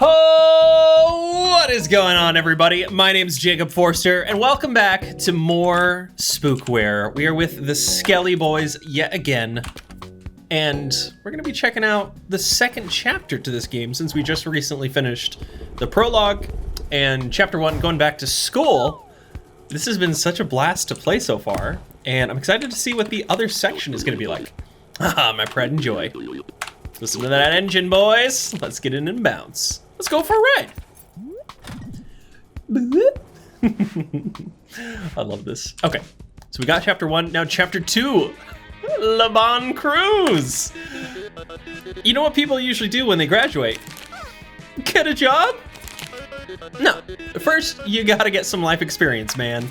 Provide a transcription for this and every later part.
Oh, what is going on, everybody? My name is Jacob Forster, and welcome back to more Spookware. We are with the Skelli boys yet again, and we're going to be checking out the second chapter to this game since we just recently finished the prologue and chapter 1 going back to school. This has been such a blast to play so far, and I'm excited to see what the other section is going to be like. Haha, my pride and joy. Listen to that engine, boys. Let's get in and bounce. Let's go for a ride. I love this. Okay, so we got chapter 1. Now chapter 2, Le Bon Cruise. You know what people usually do when they graduate? Get a job? No, first you gotta get some life experience, man.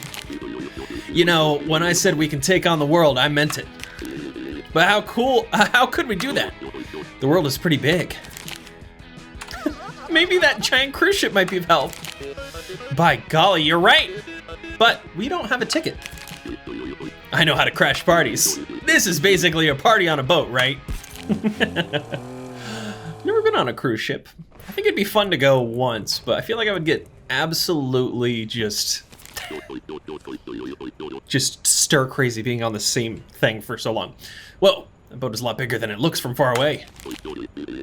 You know, when I said we can take on the world, I meant it. But how could we do that? The world is pretty big. Maybe that giant cruise ship might be of help. By golly, you're right. But we don't have a ticket. I know how to crash parties. This is basically a party on a boat, right? Never been on a cruise ship. I think it'd be fun to go once, but I feel like I would get absolutely just stir crazy being on the same thing for so long. Whoa. The boat is a lot bigger than it looks from far away.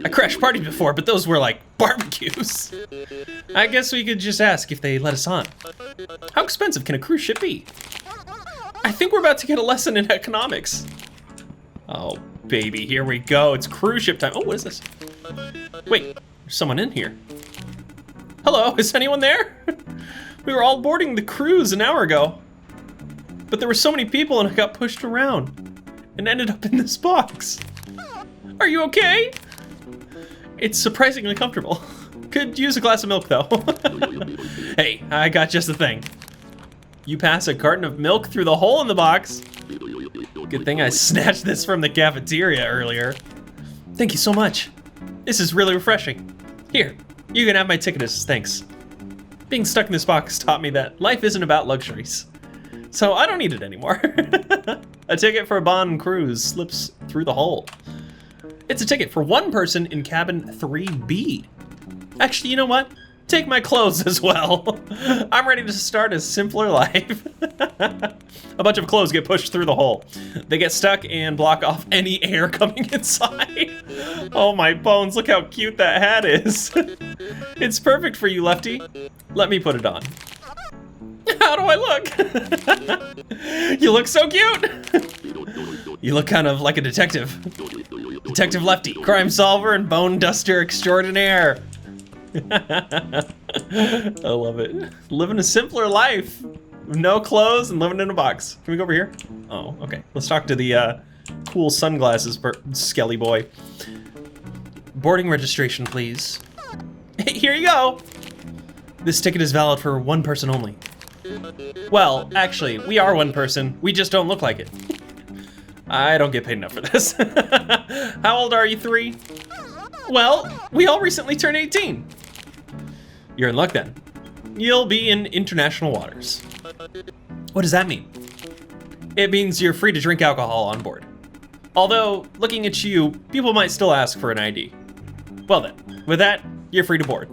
I crashed parties before, but those were like barbecues. I guess we could just ask if they let us on. How expensive can a cruise ship be? I think we're about to get a lesson in economics. Oh, baby, here we go. It's cruise ship time. Oh, what is this? Wait, there's someone in here. Hello, is anyone there? We were all boarding the cruise an hour ago. But there were so many people and I got pushed around and ended up in this box. Are you okay? It's surprisingly comfortable. Could use a glass of milk though. Hey, I got just the thing. You pass a carton of milk through the hole in the box. Good thing I snatched this from the cafeteria earlier. Thank you so much. This is really refreshing. Here, you can have my ticket as thanks. Being stuck in this box taught me that life isn't about luxuries. So I don't need it anymore. A ticket for a Bon Cruise slips through the hole. It's a ticket for one person in cabin 3B. Actually, you know what? Take my clothes as well. I'm ready to start a simpler life. A bunch of clothes get pushed through the hole. They get stuck and block off any air coming inside. Oh my bones, look how cute that hat is. It's perfect for you, Lefty. Let me put it on. How do I look? You look so cute. You look kind of like a detective. Detective Lefty, crime solver and bone duster extraordinaire. I love it. Living a simpler life. No clothes and living in a box. Can we go over here? Oh, okay. Let's talk to the cool sunglasses Skelly boy. Boarding registration, please. Here you go. This ticket is valid for one person only. Well, actually, we are one person. We just don't look like it. I don't get paid enough for this. How old are you, 3? Well, we all recently turned 18. You're in luck then. You'll be in international waters. What does that mean? It means you're free to drink alcohol on board. Although, looking at you, people might still ask for an ID. Well then, with that, you're free to board.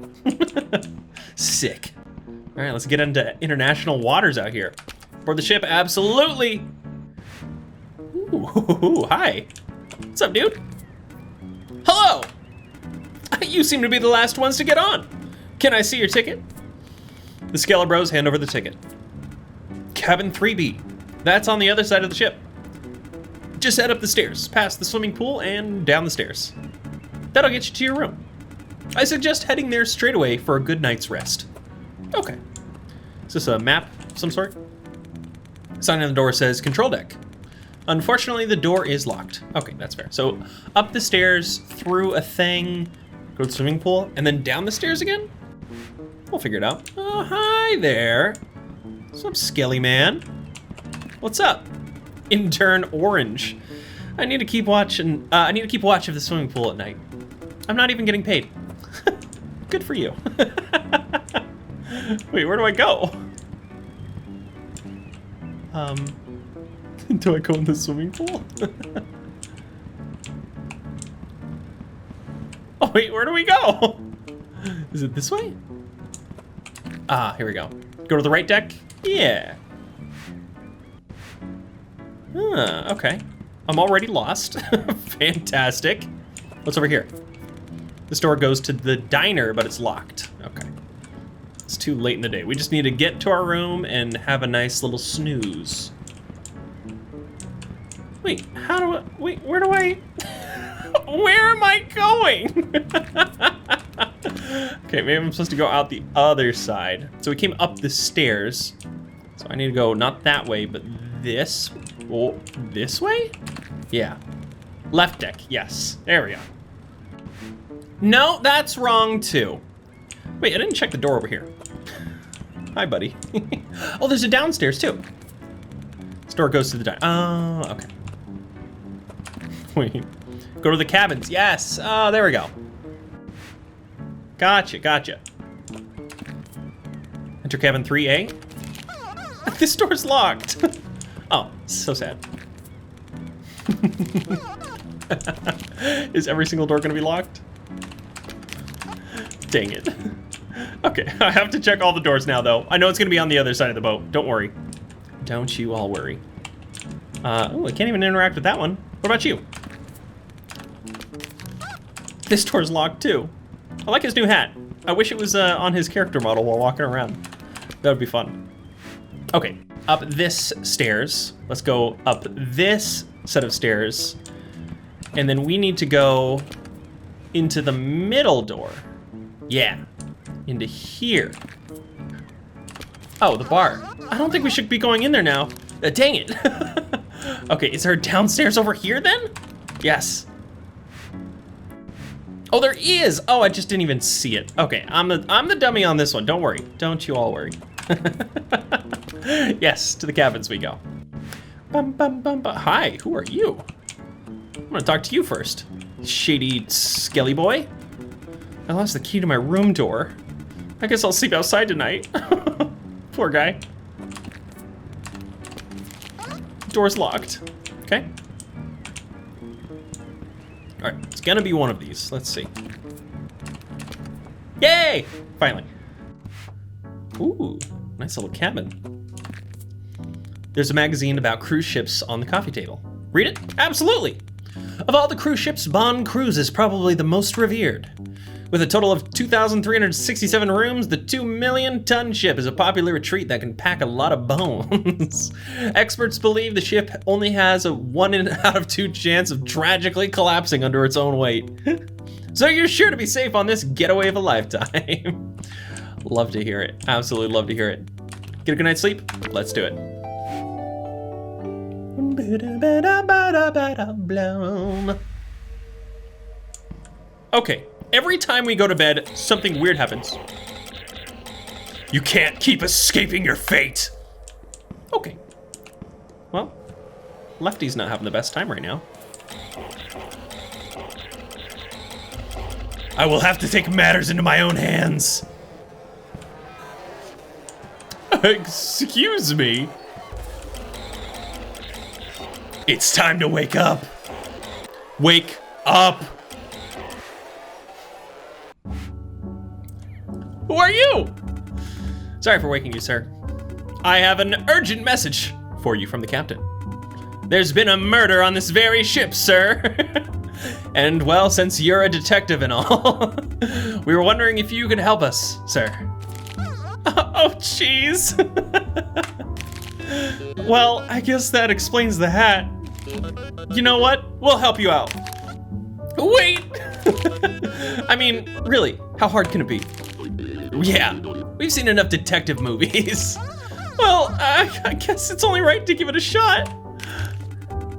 Sick. All right, let's get into international waters out here. Board the ship, absolutely. Ooh, hi. What's up, dude? Hello. You seem to be the last ones to get on. Can I see your ticket? The Skelli bros hand over the ticket. Cabin 3B. That's on the other side of the ship. Just head up the stairs, past the swimming pool, and down the stairs. That'll get you to your room. I suggest heading there straight away for a good night's rest. Okay. Is this a map of some sort? Sign on the door says control deck. Unfortunately, the door is locked. Okay, that's fair. So up the stairs, through a thing, go to the swimming pool, and then down the stairs again? We'll figure it out. Oh, hi there. What's up, Skelly man? What's up? Intern Orange. I need to keep watch of the swimming pool at night. I'm not even getting paid. Good for you. Wait, where do I go? Do I go in the swimming pool? Oh wait, where do we go? Is it this way? Ah, here we go. Go to the right deck? Yeah. Okay. I'm already lost. Fantastic. What's over here? This door goes to the diner, but it's locked. Okay. It's too late in the day. We just need to get to our room and have a nice little snooze. Wait, how do I, wait, where do I, where am I going? Okay, maybe I'm supposed to go out the other side. So we came up the stairs. So I need to go not that way, but this, oh, this way? Yeah. Left deck, yes. There we go. No, that's wrong too. Wait, I didn't check the door over here. Hi, buddy. Oh, there's a downstairs too. This door goes to the diner. Oh, okay. Wait, go to the cabins. Yes. Oh, there we go. Gotcha, gotcha. Enter cabin 3A. This door's locked. Oh, so sad. Is every single door gonna be locked? Dang it. Okay, I have to check all the doors now though. I know it's gonna be on the other side of the boat. Don't worry. Don't you all worry. Oh, I can't even interact with that one. What about you? This door's locked too. I like his new hat. I wish it was on his character model while walking around. That would be fun. Okay, up this stairs. Let's go up this set of stairs. And then we need to go into the middle door. Yeah, into here. Oh, the bar. I don't think we should be going in there now. Dang it. Okay, is there a downstairs over here then? Yes. Oh, there is. Oh, I just didn't even see it. Okay, I'm the dummy on this one. Don't worry. Don't you all worry. Yes, to the cabins we go. Bum, bum, bum, bum. Hi, who are you? I'm gonna talk to you first. Shady Skelli boy. I lost the key to my room door. I guess I'll sleep outside tonight. Poor guy. Door's locked. Okay. All right, it's gonna be one of these. Let's see. Yay! Finally. Ooh, nice little cabin. There's a magazine about cruise ships on the coffee table. Read it? Absolutely. Of all the cruise ships, Bond Cruise is probably the most revered. With a total of 2,367 rooms, the 2-million-ton ship is a popular retreat that can pack a lot of bones. Experts believe the ship only has a 1 out of 2 chance of tragically collapsing under its own weight. So you're sure to be safe on this getaway of a lifetime. Love to hear it. Absolutely love to hear it. Get a good night's sleep? Let's do it. Okay. Every time we go to bed, something weird happens. You can't keep escaping your fate. Okay. Well, Lefty's not having the best time right now. I will have to take matters into my own hands. Excuse me. It's time to wake up. Wake up. Who are you? Sorry for waking you, sir. I have an urgent message for you from the captain. There's been a murder on this very ship, sir. And well, since you're a detective and all, we were wondering if you could help us, sir. Oh, jeez. Well, I guess that explains the hat. You know what? We'll help you out. Wait! I mean, really, how hard can it be? Yeah, we've seen enough detective movies. Well, I guess it's only right to give it a shot.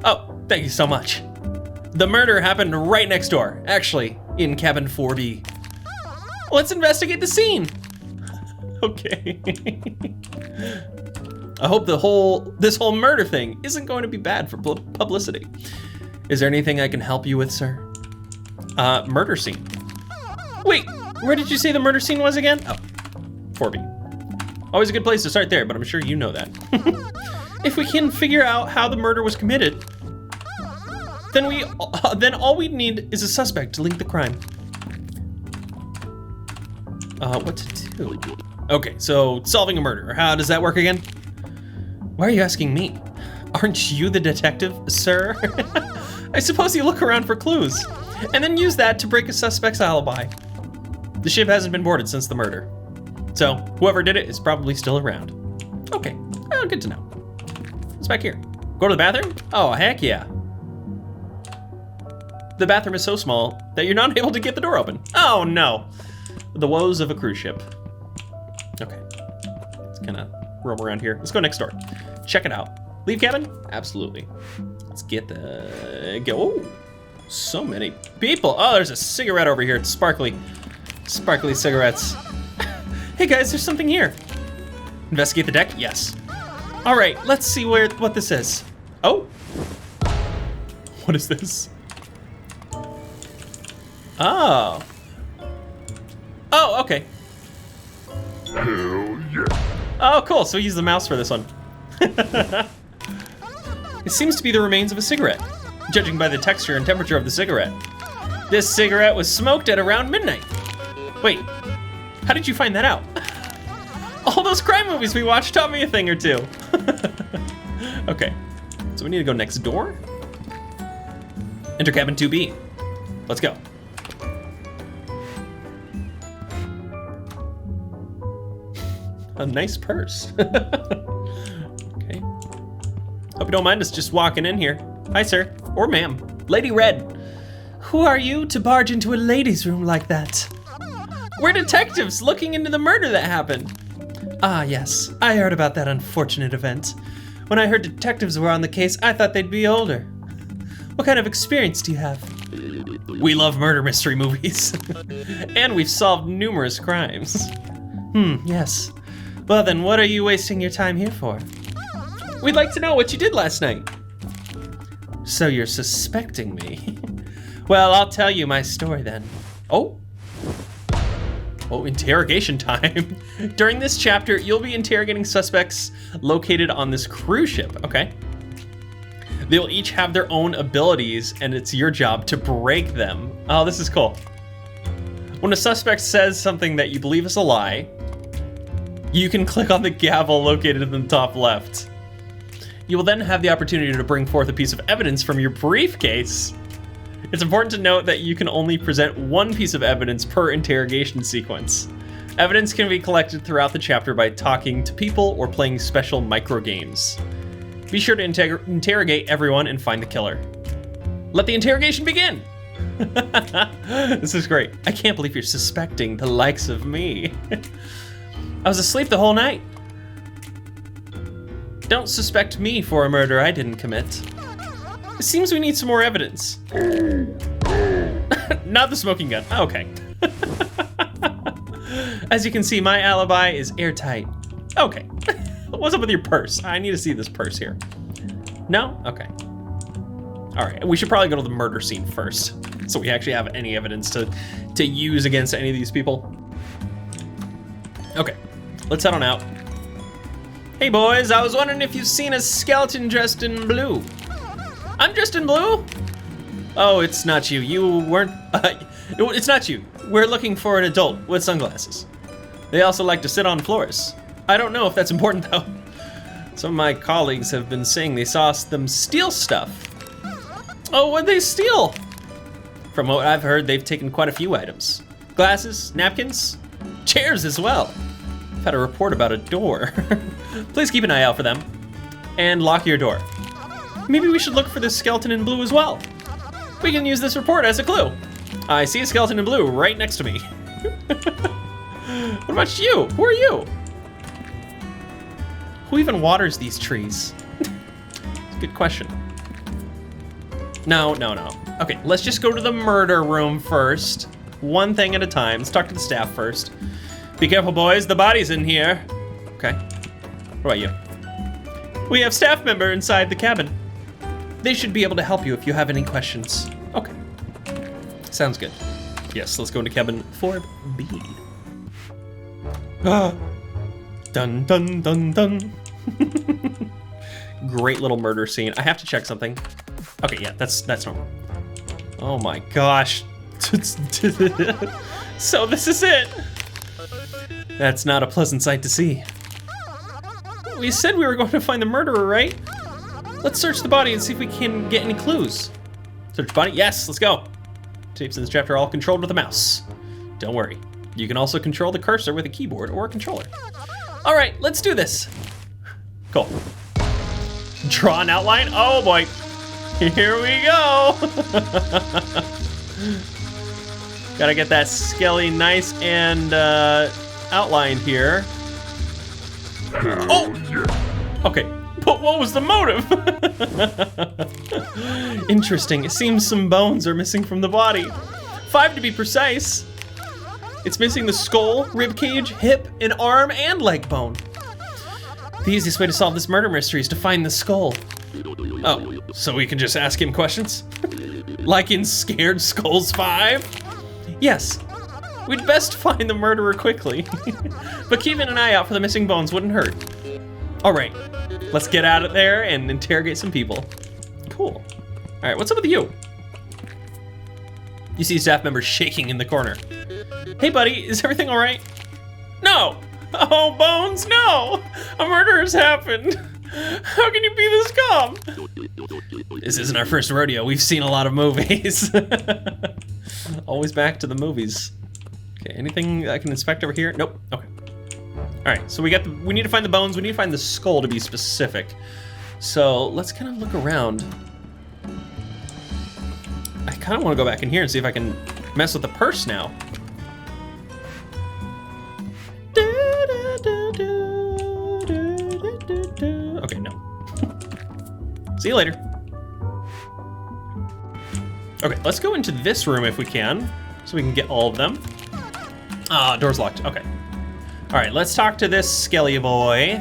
Oh, thank you so much. The murder happened right next door, actually, in cabin 4B. Let's investigate the scene. Okay. I hope this whole murder thing isn't going to be bad for publicity. Is there anything I can help you with, sir? Murder scene. Wait, where did you say the murder scene was again? Oh, 4B. Always a good place to start there, but I'm sure you know that. If we can figure out how the murder was committed, then all we need is a suspect to link the crime. what to do. Okay, so solving a murder. How does that work again? Why are you asking me? Aren't you the detective, sir? I suppose you look around for clues, and then use that to break a suspect's alibi. The ship hasn't been boarded since the murder, so whoever did it is probably still around. Okay, well, good to know. What's back here? Go to the bathroom? Oh, heck yeah. The bathroom is so small that you're not able to get the door open. Oh no. The woes of a cruise ship. Okay, let's kind of roam around here. Let's go next door. Check it out. Leave cabin? Absolutely. Let's get the, oh, so many people. Oh, there's a cigarette over here. It's sparkly cigarettes. Hey guys, there's something here. Investigate the deck? Yes. All right, let's see what this is. Oh, what is this? Oh. Oh, okay. Hell yeah. Oh, cool. So we use the mouse for this one. It seems to be the remains of a cigarette, judging by the texture and temperature of the cigarette. This cigarette was smoked at around midnight. Wait, how did you find that out? All those crime movies we watched taught me a thing or two. Okay, so we need to go next door. Enter cabin 2B. Let's go. A nice purse. Okay. Hope you don't mind us just walking in here. Hi, sir. Or ma'am. Lady Red. Who are you to barge into a ladies' room like that? We're detectives looking into the murder that happened. Ah, yes. I heard about that unfortunate event. When I heard detectives were on the case, I thought they'd be older. What kind of experience do you have? We love murder mystery movies. And we've solved numerous crimes. Yes. Well then, what are you wasting your time here for? We'd like to know what you did last night. So you're suspecting me? Well, I'll tell you my story then. Oh, interrogation time. During this chapter, you'll be interrogating suspects located on this cruise ship, okay? They'll each have their own abilities, and it's your job to break them. Oh, this is cool. When a suspect says something that you believe is a lie, you can click on the gavel located in the top left. You will then have the opportunity to bring forth a piece of evidence from your briefcase. It's important to note that you can only present one piece of evidence per interrogation sequence. Evidence can be collected throughout the chapter by talking to people or playing special micro games. Be sure to interrogate everyone and find the killer. Let the interrogation begin! This is great. I can't believe you're suspecting the likes of me. I was asleep the whole night. Don't suspect me for a murder I didn't commit. It seems we need some more evidence. Not the smoking gun. Okay. As you can see, my alibi is airtight. Okay. What's up with your purse? I need to see this purse here. No? Okay. All right, we should probably go to the murder scene first, so we actually have any evidence to use against any of these people. Okay, let's head on out. Hey boys, I was wondering if you've seen a skeleton dressed in blue. I'm dressed in blue? Oh, it's not you. You weren't, it's not you. We're looking for an adult with sunglasses. They also like to sit on floors. I don't know if that's important though. Some of my colleagues have been saying they saw them steal stuff. Oh, what'd they steal? From what I've heard, they've taken quite a few items. Glasses, napkins, chairs as well. I've had a report about a door. Please keep an eye out for them. And lock your door. Maybe we should look for this skeleton in blue as well. We can use this report as a clue. I see a skeleton in blue right next to me. What about you? Who are you? Who even waters these trees? It's a good question. No. Okay, let's just go to the murder room first. One thing at a time. Let's talk to the staff first. Be careful, boys. The body's in here. Okay. What about you? We have staff member inside the cabin. They should be able to help you if you have any questions. Okay. Sounds good. Yes, let's go into cabin 4B. Ah. Dun, dun, dun, dun. Great little murder scene. I have to check something. Okay, yeah, that's normal. Oh my gosh. So this is it. That's not a pleasant sight to see. We said we were going to find the murderer, right? Let's search the body and see if we can get any clues. Search the body? Yes, let's go. Tapes in this chapter are all controlled with a mouse. Don't worry. You can also control the cursor with a keyboard or a controller. All right, let's do this. Cool. Draw an outline? Oh boy. Here we go. Gotta get that Skelli nice and outlined here. Oh! Okay, but what was the motive? Interesting, it seems some bones are missing from the body. 5 to be precise. It's missing the skull, rib cage, hip, an arm, and leg bone. The easiest way to solve this murder mystery is to find the skull. Oh, so we can just ask him questions? Like in Scared Skulls 5? Yes. We'd best find the murderer quickly. But keeping an eye out for the missing bones wouldn't hurt. All right, let's get out of there and interrogate some people. Cool. All right, what's up with you? You see staff members shaking in the corner. Hey buddy, is everything all right? No! Oh, Bones, no! A murder has happened. How can you be this calm? This isn't our first rodeo. We've seen a lot of movies. Always back to the movies. Okay, anything I can inspect over here? Nope, okay. All right, so we need to find the bones. We need to find the skull to be specific. So let's kind of look around. I kind of want to go back in here and see if I can mess with the purse now. Okay, no. See you later. Okay, let's go into this room if we can, so we can get all of them. Ah, door's locked, okay. All right, let's talk to this Skelli boy.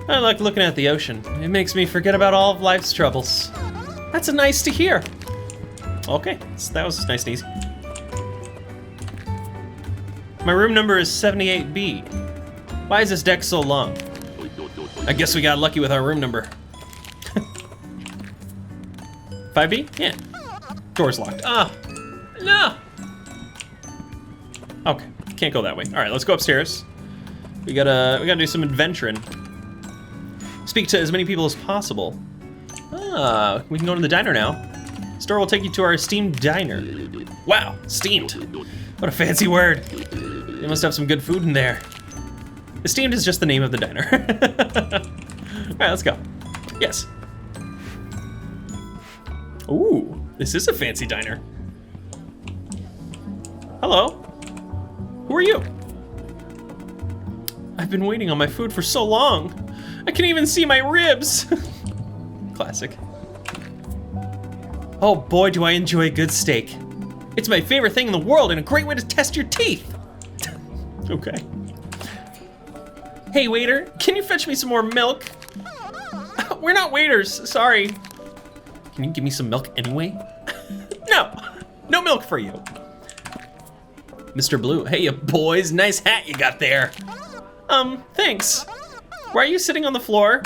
I like looking at the ocean. It makes me forget about all of life's troubles. That's nice to hear. Okay, so that was nice and easy. My room number is 78B. Why is this deck so long? I guess we got lucky with our room number. 5B? Yeah. Door's locked. Ah, no. Okay, can't go that way. All right, let's go upstairs. We gotta do some adventuring. Speak to as many people as possible. Ah, we can go to the diner now. Store will take you to our esteemed diner. Wow, steamed. What a fancy word. They must have some good food in there. Esteemed is just the name of the diner. All right, let's go. Yes. Ooh, this is a fancy diner. Hello. Who are you? I've been waiting on my food for so long. I can even see my ribs. Classic. Oh boy, do I enjoy a good steak. It's my favorite thing in the world and a great way to test your teeth. Okay. Hey waiter, can you fetch me some more milk? We're not waiters, sorry. Can you give me some milk anyway? No, no milk for you. Mr. Blue, hey boys, nice hat you got there. Thanks. Why are you sitting on the floor?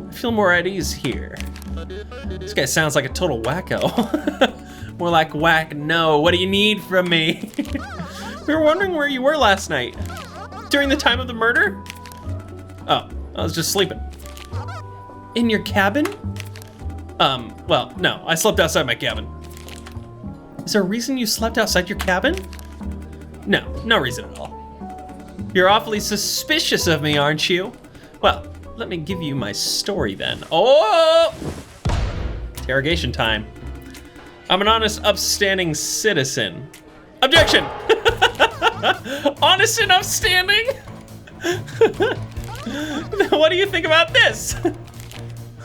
I feel more at ease here. This guy sounds like a total wacko. More like whack, no, what do you need from me? We were wondering where you were last night. During the time of the murder? Oh, I was just sleeping. In your cabin? Well, no, I slept outside my cabin. Is there a reason you slept outside your cabin? No, no reason at all. You're awfully suspicious of me, aren't you? Well, let me give you my story then. Oh! Interrogation time. I'm an honest, upstanding citizen. Objection! Honest and upstanding? What do you think about this?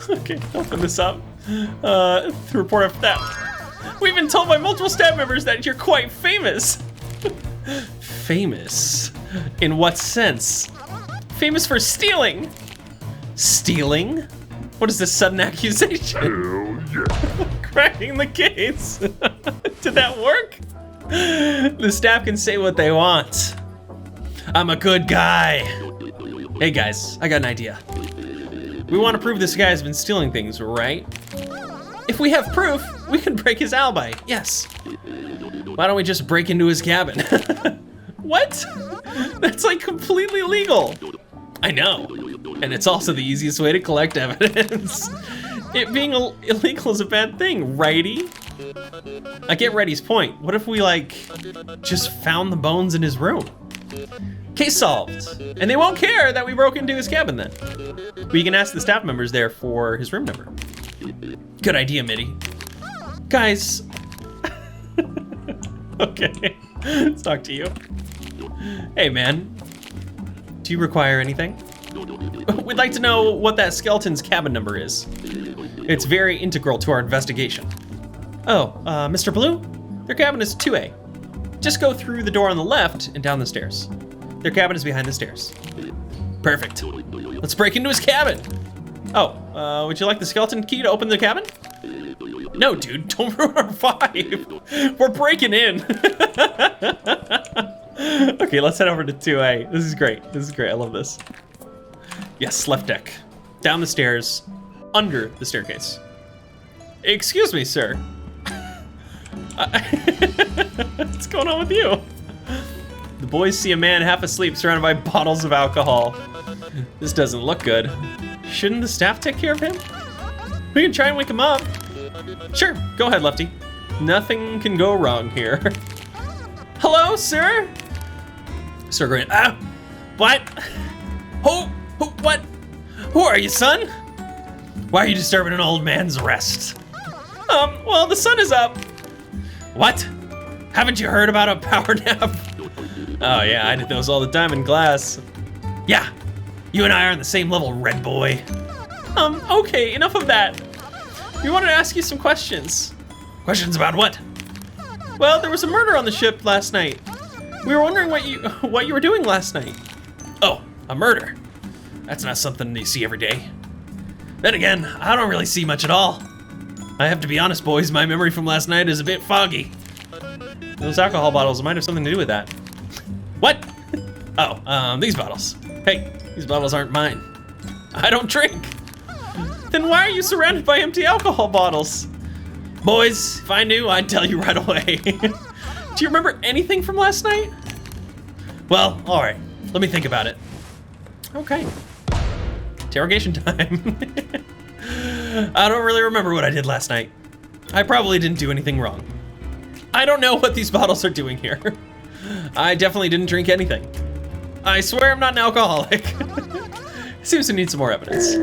Okay, open this up. The report of theft. We've been told by multiple staff members that you're quite famous. Famous? In what sense? Famous for stealing. Stealing? What is this sudden accusation? Hell yeah. Cracking the case. Did that work? The staff can say what they want. I'm a good guy. Hey guys, I got an idea. We want to prove this guy has been stealing things, right? If we have proof, we can break his alibi, yes. Why don't we just break into his cabin? What? That's like completely illegal. I know. And it's also the easiest way to collect evidence. It being illegal is a bad thing, righty? I get Reddy's point. What if we, like, just found the bones in his room? Case solved. And they won't care that we broke into his cabin then. We can ask the staff members there for his room number. Good idea, Mitty. Guys. Okay, let's talk to you. Hey, man. Do you require anything? We'd like to know what that skeleton's cabin number is. It's very integral to our investigation. Oh, Mr. Blue? Their cabin is 2A. Just go through the door on the left and down the stairs. Their cabin is behind the stairs. Perfect. Let's break into his cabin. Oh, would you like the skeleton key to open the cabin? No, dude, don't ruin our vibe. We're breaking in. Okay, let's head over to 2A. This is great. This is great. I love this. Yes, left deck. Down the stairs, under the staircase. Excuse me, sir. What's going on with you? The boys see a man half asleep surrounded by bottles of alcohol. This doesn't look good. Shouldn't the staff take care of him? We can try and wake him up. Sure, go ahead, Lefty. Nothing can go wrong here. Hello, sir? Sir Grant, what? What? Who are you, son? Why are you disturbing an old man's rest? Well, the sun is up. What? Haven't you heard about a power nap? Oh yeah, I did those all the time in class. Yeah, you and I are on the same level, red boy. Okay, enough of that. We wanted to ask you some questions. Questions about what? Well, there was a murder on the ship last night. We were wondering what you were doing last night. Oh, a murder. That's not something you see every day. Then again, I don't really see much at all. I have to be honest, boys, my memory from last night is a bit foggy. Those alcohol bottles might have something to do with that. What? Oh, these bottles. Hey, these bottles aren't mine. I don't drink. Then why are you surrounded by empty alcohol bottles? Boys, if I knew, I'd tell you right away. Do you remember anything from last night? Well, all right, let me think about it. Okay. Interrogation time. I don't really remember what I did last night. I probably didn't do anything wrong. I don't know what these bottles are doing here. I definitely didn't drink anything. I swear I'm not an alcoholic. Seems to need some more evidence.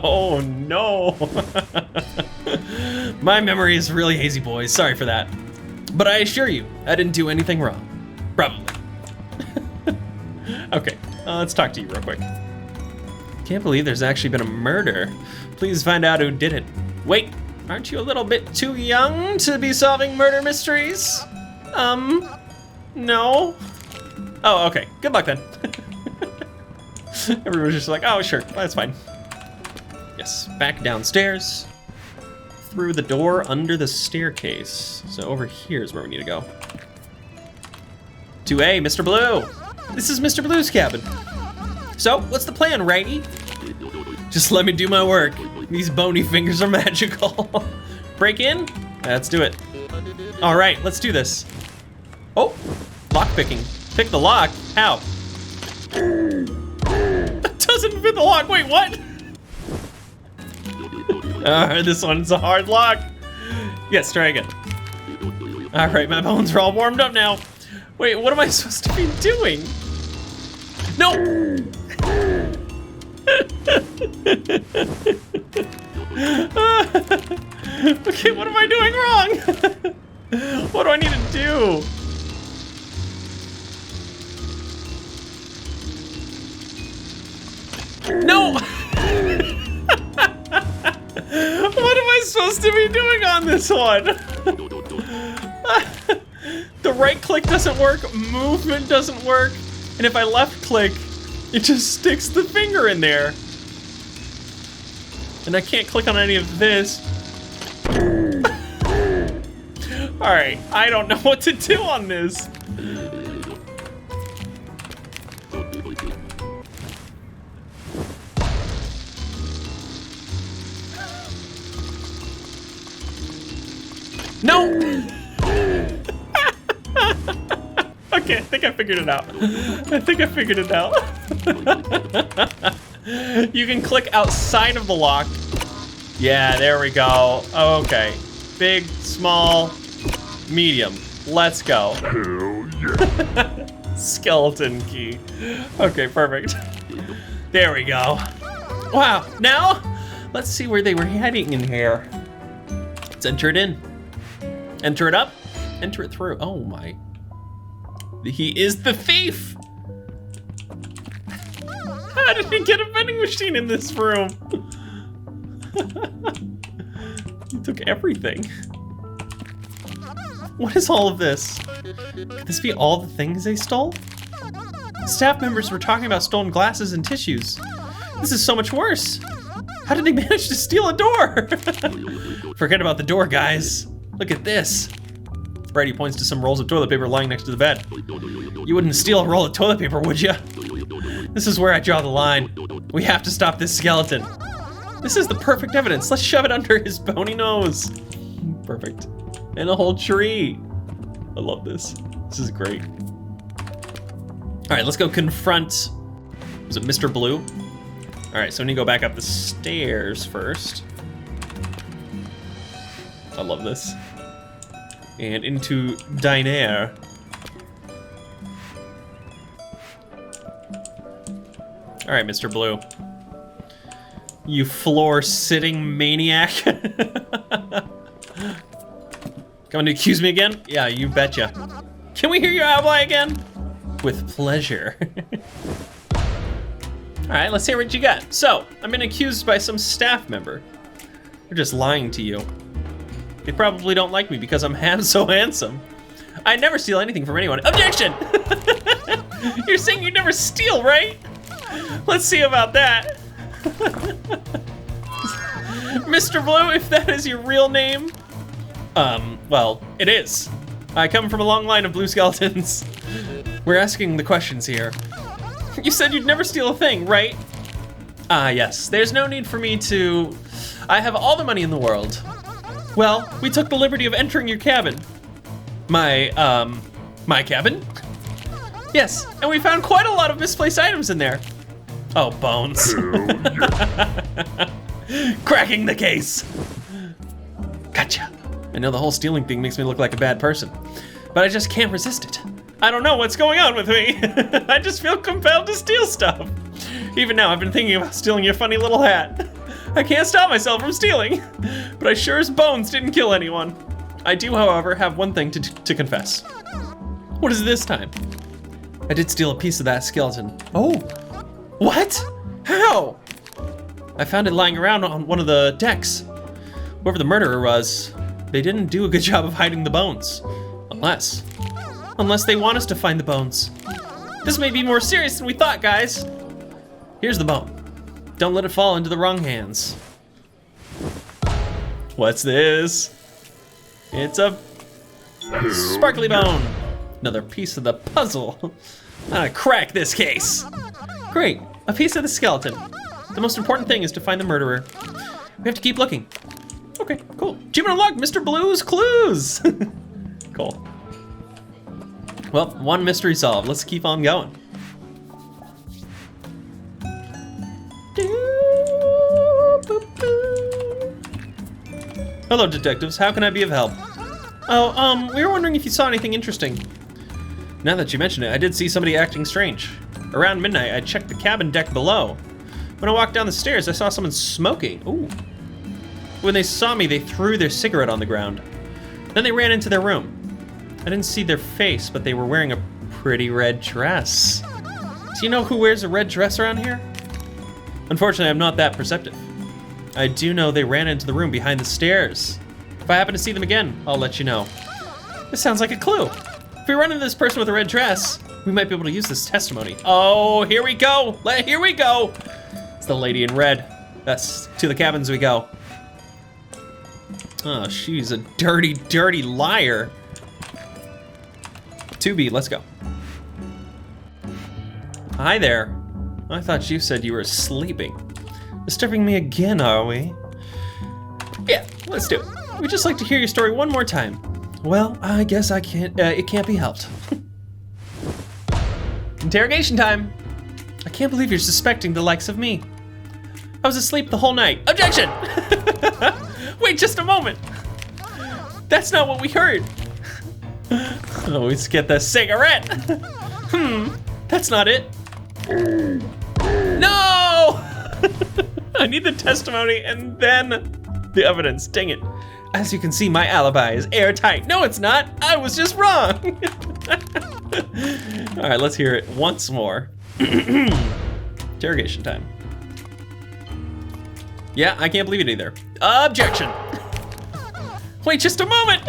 Oh no. My memory is really hazy, boys. Sorry for that. But I assure you, I didn't do anything wrong. Probably. Okay, let's talk to you real quick. Can't believe there's actually been a murder. Please find out who did it. Wait, aren't you a little bit too young to be solving murder mysteries? No. Oh, okay, good luck then. Everyone's just like, oh, sure, that's fine. Yes, back downstairs, through the door under the staircase. So over here is where we need to go. 2A, Mr. Blue. This is Mr. Blue's cabin. So, what's the plan, righty? Just let me do my work. These bony fingers are magical. Break in? Let's do it. All right, let's do this. Oh, lock picking. Pick the lock, how? That doesn't fit the lock, wait, what? This one's a hard lock. Yes, try again. All right, my bones are all warmed up now. Wait, what am I supposed to be doing? No! Okay, what am I doing wrong? What do I need to do? No! What am I supposed to be doing on this one? The right click doesn't work, movement doesn't work, and if I left click, it just sticks the finger in there. And I can't click on any of this. Alright, I don't know what to do on this. No! Okay, I think I figured it out. You can click outside of the lock. Yeah, there we go. Okay. Big, small, medium. Let's go. Hell yeah. Skeleton key. Okay, perfect. There we go. Wow, now let's see where they were heading in here. Let's enter it in. Enter it up, enter it through. Oh my. He is the thief. How did he get a vending machine in this room? He took everything. What is all of this? Could this be all the things they stole? Staff members were talking about stolen glasses and tissues. This is so much worse. How did they manage to steal a door? Forget about the door, guys. Look at this. Brady points to some rolls of toilet paper lying next to the bed. You wouldn't steal a roll of toilet paper, would you? This is where I draw the line. We have to stop this skeleton. This is the perfect evidence. Let's shove it under his bony nose. Perfect. And a whole tree. I love this. This is great. All right, let's go confront, was it Mr. Blue? All right, so we need to go back up the stairs first. I love this. And into diner. All right, Mr. Blue. You floor-sitting maniac. Coming to accuse me again? Yeah, you betcha. Can we hear your alibi again? With pleasure. All right, let's hear what you got. So, I've been accused by some staff member. They're just lying to you. They probably don't like me because I'm so handsome. I never steal anything from anyone. Objection! You're saying you never steal, right? Let's see about that. Mr. Blue, if that is your real name, well, it is. I come from a long line of blue skeletons. We're asking the questions here. You said you'd never steal a thing, right? Ah, yes. There's no need for me to... I have all the money in the world. Well, we took the liberty of entering your cabin. My cabin? Yes, and we found quite a lot of misplaced items in there. Oh, bones. Cracking the case. Gotcha. I know the whole stealing thing makes me look like a bad person, but I just can't resist it. I don't know what's going on with me. I just feel compelled to steal stuff. Even now, I've been thinking about stealing your funny little hat. I can't stop myself from stealing, but I sure as bones didn't kill anyone. I do, however, have one thing to confess. What is it this time? I did steal a piece of that skeleton. Oh, what? How? I found it lying around on one of the decks. Whoever the murderer was, they didn't do a good job of hiding the bones. Unless they want us to find the bones. This may be more serious than we thought, guys. Here's the bone. Don't let it fall into the wrong hands. What's this? It's a sparkly bone. Another piece of the puzzle. I'm gonna crack this case. Great, a piece of the skeleton. The most important thing is to find the murderer. We have to keep looking. Okay, cool. Achievement unlocked, Mr. Blue's Clues. Cool. Well, one mystery solved. Let's keep on going. Hello, detectives. How can I be of help? Oh, we were wondering if you saw anything interesting. Now that you mention it, I did see somebody acting strange. Around midnight, I checked the cabin deck below. When I walked down the stairs, I saw someone smoking. Ooh. When they saw me, they threw their cigarette on the ground. Then they ran into their room. I didn't see their face, but they were wearing a pretty red dress. Do you know who wears a red dress around here? Unfortunately, I'm not that perceptive. I do know they ran into the room behind the stairs. If I happen to see them again, I'll let you know. This sounds like a clue. If we run into this person with a red dress, we might be able to use this testimony. Oh, here we go. Here we go. It's the lady in red. That's to the cabins we go. Oh, she's a dirty, dirty liar. 2B, let's go. Hi there. I thought you said you were sleeping. Disturbing me again, are we? Yeah, let's do it. We'd just like to hear your story one more time. Well, I guess I can't, it can't be helped. Interrogation time. I can't believe you're suspecting the likes of me. I was asleep the whole night. Objection! Wait just a moment. That's not what we heard. Oh, let's get the cigarette. That's not it. No! I need the testimony and then the evidence. Dang it. As you can see, my alibi is airtight. No, it's not. I was just wrong. All right, let's hear it once more. Interrogation time. Yeah, I can't believe it either. Objection. Wait just a moment.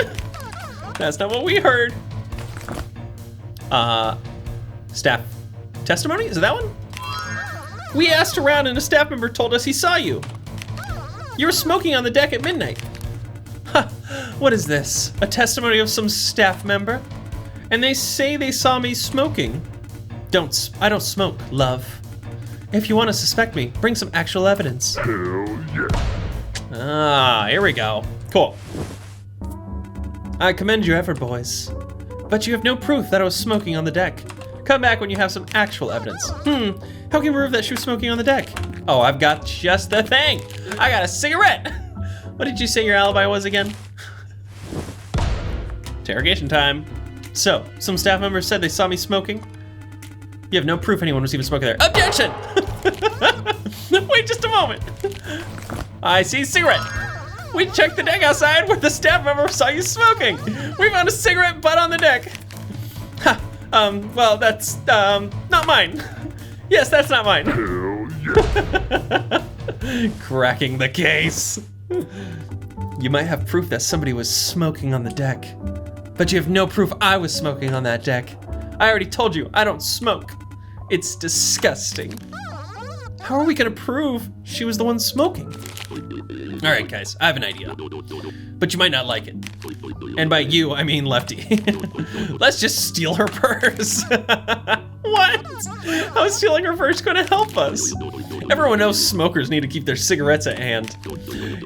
That's not what we heard. Staff testimony? Is it that one? We asked around and a staff member told us he saw you. You were smoking on the deck at midnight. Huh, what is this? A testimony of some staff member? And they say they saw me smoking. I don't smoke, love. If you want to suspect me, bring some actual evidence. Hell yeah. Ah, here we go. Cool. I commend your effort, boys. But you have no proof that I was smoking on the deck. Come back when you have some actual evidence. How can we prove that she was smoking on the deck? Oh, I've got just the thing. I got a cigarette. What did you say your alibi was again? Interrogation time. So, some staff members said they saw me smoking. You have no proof anyone was even smoking there. Objection! Wait just a moment. I see cigarette. We checked the deck outside where the staff member saw you smoking. We found a cigarette butt on the deck. Ha, well, that's, not mine. Yes, that's not mine. Hell yeah. Cracking the case. You might have proof that somebody was smoking on the deck, but you have no proof I was smoking on that deck. I already told you, I don't smoke. It's disgusting. How are we gonna prove she was the one smoking? All right, guys, I have an idea, but you might not like it. And by you, I mean Lefty. Let's just steal her purse. What? How is stealing her purse gonna help us? Everyone knows smokers need to keep their cigarettes at hand.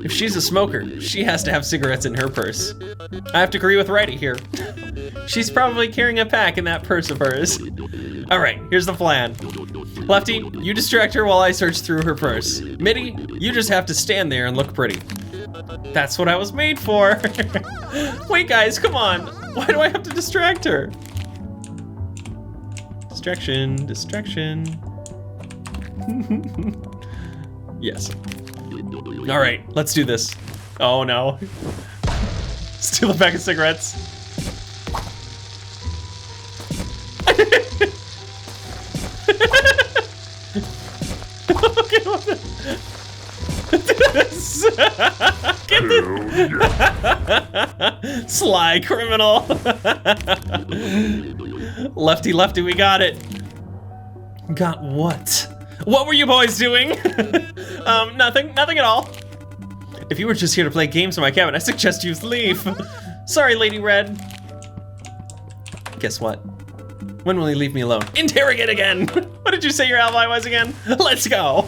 If she's a smoker, she has to have cigarettes in her purse. I have to agree with Righty here. She's probably carrying a pack in that purse of hers. All right, here's the plan. Lefty, you distract her while I search through her purse. Mitty, you just have to stand there and look pretty. That's what I was made for. Wait, guys, come on. Why do I have to distract her? Distraction, distraction. Yes. All right, let's do this. Oh no. Steal a pack of cigarettes. Get this. Sly criminal. Lefty, Lefty, we got it. Got what? What were you boys doing? Nothing at all. If you were just here to play games in my cabin, I suggest you leave. Sorry, Lady Red. Guess what? When will you leave me alone? Interrogate again. What did you say your alibi was again? Let's go.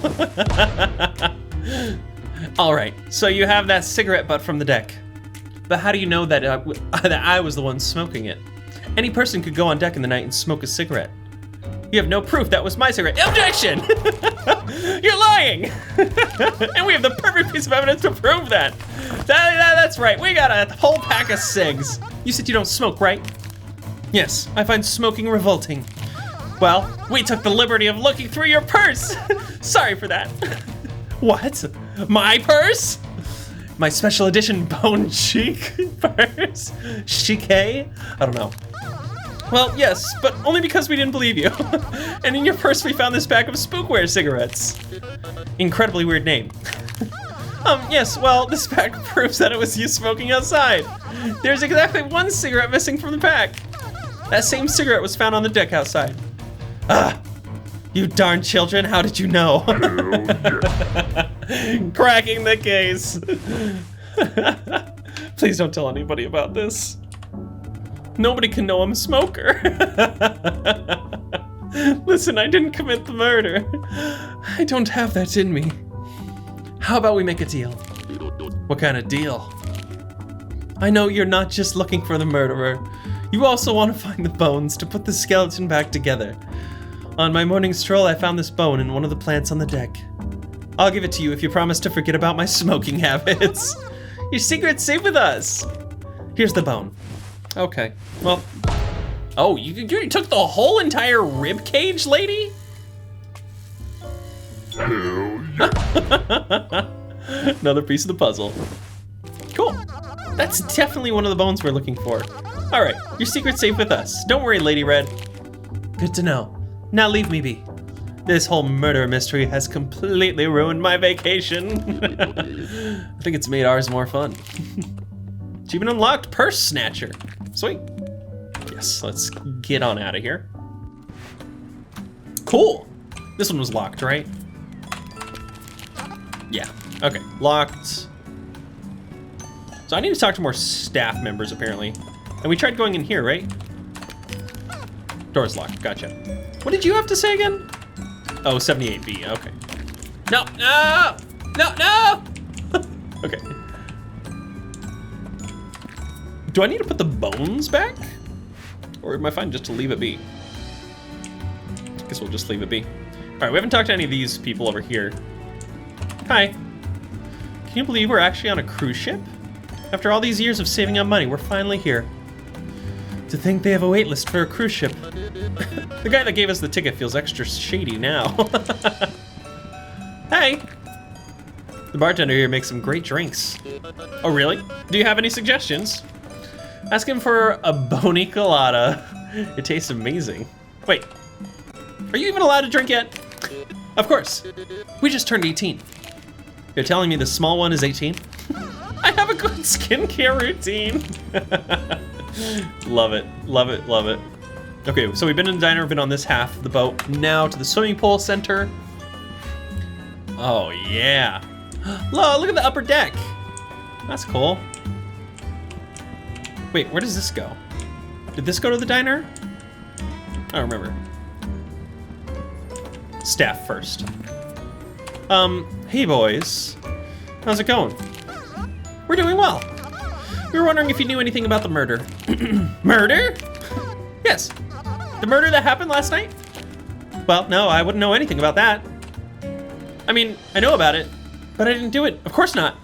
All right, so you have that cigarette butt from the deck. But how do you know that, that I was the one smoking it? Any person could go on deck in the night and smoke a cigarette. You have no proof that was my cigarette. Objection! You're lying! And we have the perfect piece of evidence to prove that. That's right, we got a whole pack of cigs. You said you don't smoke, right? Yes, I find smoking revolting. Well, we took the liberty of looking through your purse. Sorry for that. What? My purse? My special edition bone cheek purse? Chic? I don't know. Well, yes, but only because we didn't believe you. And in your purse we found this pack of Spookware cigarettes. Incredibly weird name. Yes, well, this pack proves that it was you smoking outside. There's exactly one cigarette missing from the pack. That same cigarette was found on the deck outside. Ah, you darn children, how did you know? Cracking the case. Please don't tell anybody about this. Nobody can know I'm a smoker. Listen, I didn't commit the murder. I don't have that in me. How about we make a deal? What kind of deal? I know you're not just looking for the murderer. You also want to find the bones to put the skeleton back together. On my morning stroll, I found this bone in one of the plants on the deck. I'll give it to you if you promise to forget about my smoking habits. Your secret's safe with us. Here's the bone. Okay, well. Oh, you took the whole entire rib cage, lady? Hell yeah. Another piece of the puzzle. Cool. That's definitely one of the bones we're looking for. All right, your secret's safe with us. Don't worry, Lady Red. Good to know. Now leave me be. This whole murder mystery has completely ruined my vacation. I think it's made ours more fun. Achievement unlocked, purse snatcher. Sweet. Yes, let's get on out of here. Cool. This one was locked, right? Yeah, okay, locked. So I need to talk to more staff members, apparently. And we tried going in here, right? Door's locked, gotcha. What did you have to say again? Oh, 78B, okay. No, no, no, no! Okay. Do I need to put the bones back? Or am I fine just to leave it be? Guess we'll just leave it be. All right, we haven't talked to any of these people over here. Hi. Can you believe we're actually on a cruise ship? After all these years of saving up money, we're finally here. To think they have a wait list for a cruise ship. The guy that gave us the ticket feels extra shady now. Hey! The bartender here makes some great drinks. Oh, really? Do you have any suggestions? Ask him for a bony colada. It tastes amazing. Wait, are you even allowed to drink yet? Of course. We just turned 18. You're telling me the small one is 18? I have a good skincare routine. Love it, love it, love it. Okay, so we've been in the diner, been on this half of the boat. Now to the swimming pool center. Oh yeah. Look at the upper deck. That's cool. Wait, where does this go? Did this go to the diner? I don't remember. Staff first. Hey boys. How's it going? We're doing well. We were wondering if you knew anything about the murder. Murder? Yes. The murder that happened last night? Well, no, I wouldn't know anything about that. I mean, I know about it, but I didn't do it. Of course not.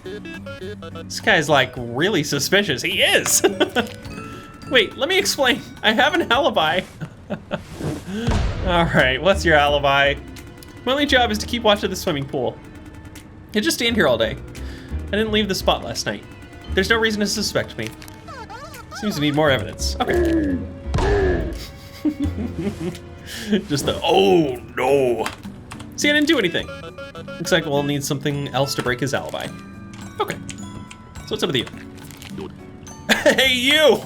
This guy's like really suspicious. He is. Wait, let me explain. I have an alibi. All right, what's your alibi? My only job is to keep watch of the swimming pool. I just stand here all day. I didn't leave the spot last night. There's no reason to suspect me. Seems to need more evidence. Okay. Just the, oh no. See, I didn't do anything. Looks like we'll need something else to break his alibi. Okay. So what's up with you? Hey, you!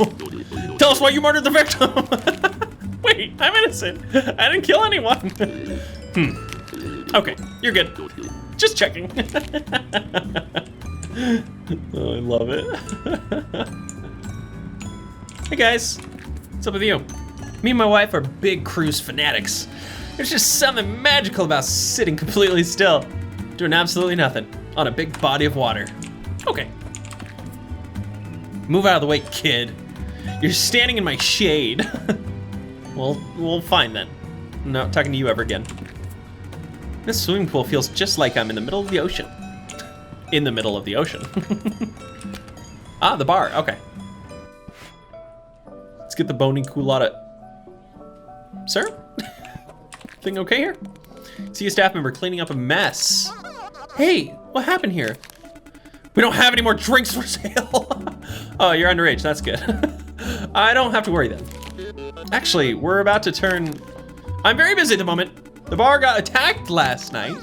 Tell us why you murdered the victim! Wait, I'm innocent. I didn't kill anyone. Okay, you're good. Just checking. Oh, I love it. Hey guys, what's up with you? Me and my wife are big cruise fanatics. There's just something magical about sitting completely still, doing absolutely nothing, on a big body of water. Okay. Move out of the way, kid. You're standing in my shade. Well, fine then. I'm not talking to you ever again. This swimming pool feels just like I'm in the middle of the ocean. In the middle of the ocean. Ah, the bar, okay. Let's get the bony culotta. Sir? Thing okay here? See a staff member cleaning up a mess. Hey, what happened here? We don't have any more drinks for sale. Oh, you're underage, that's good. I don't have to worry then. Actually, we're about to turn... I'm very busy at the moment. The bar got attacked last night.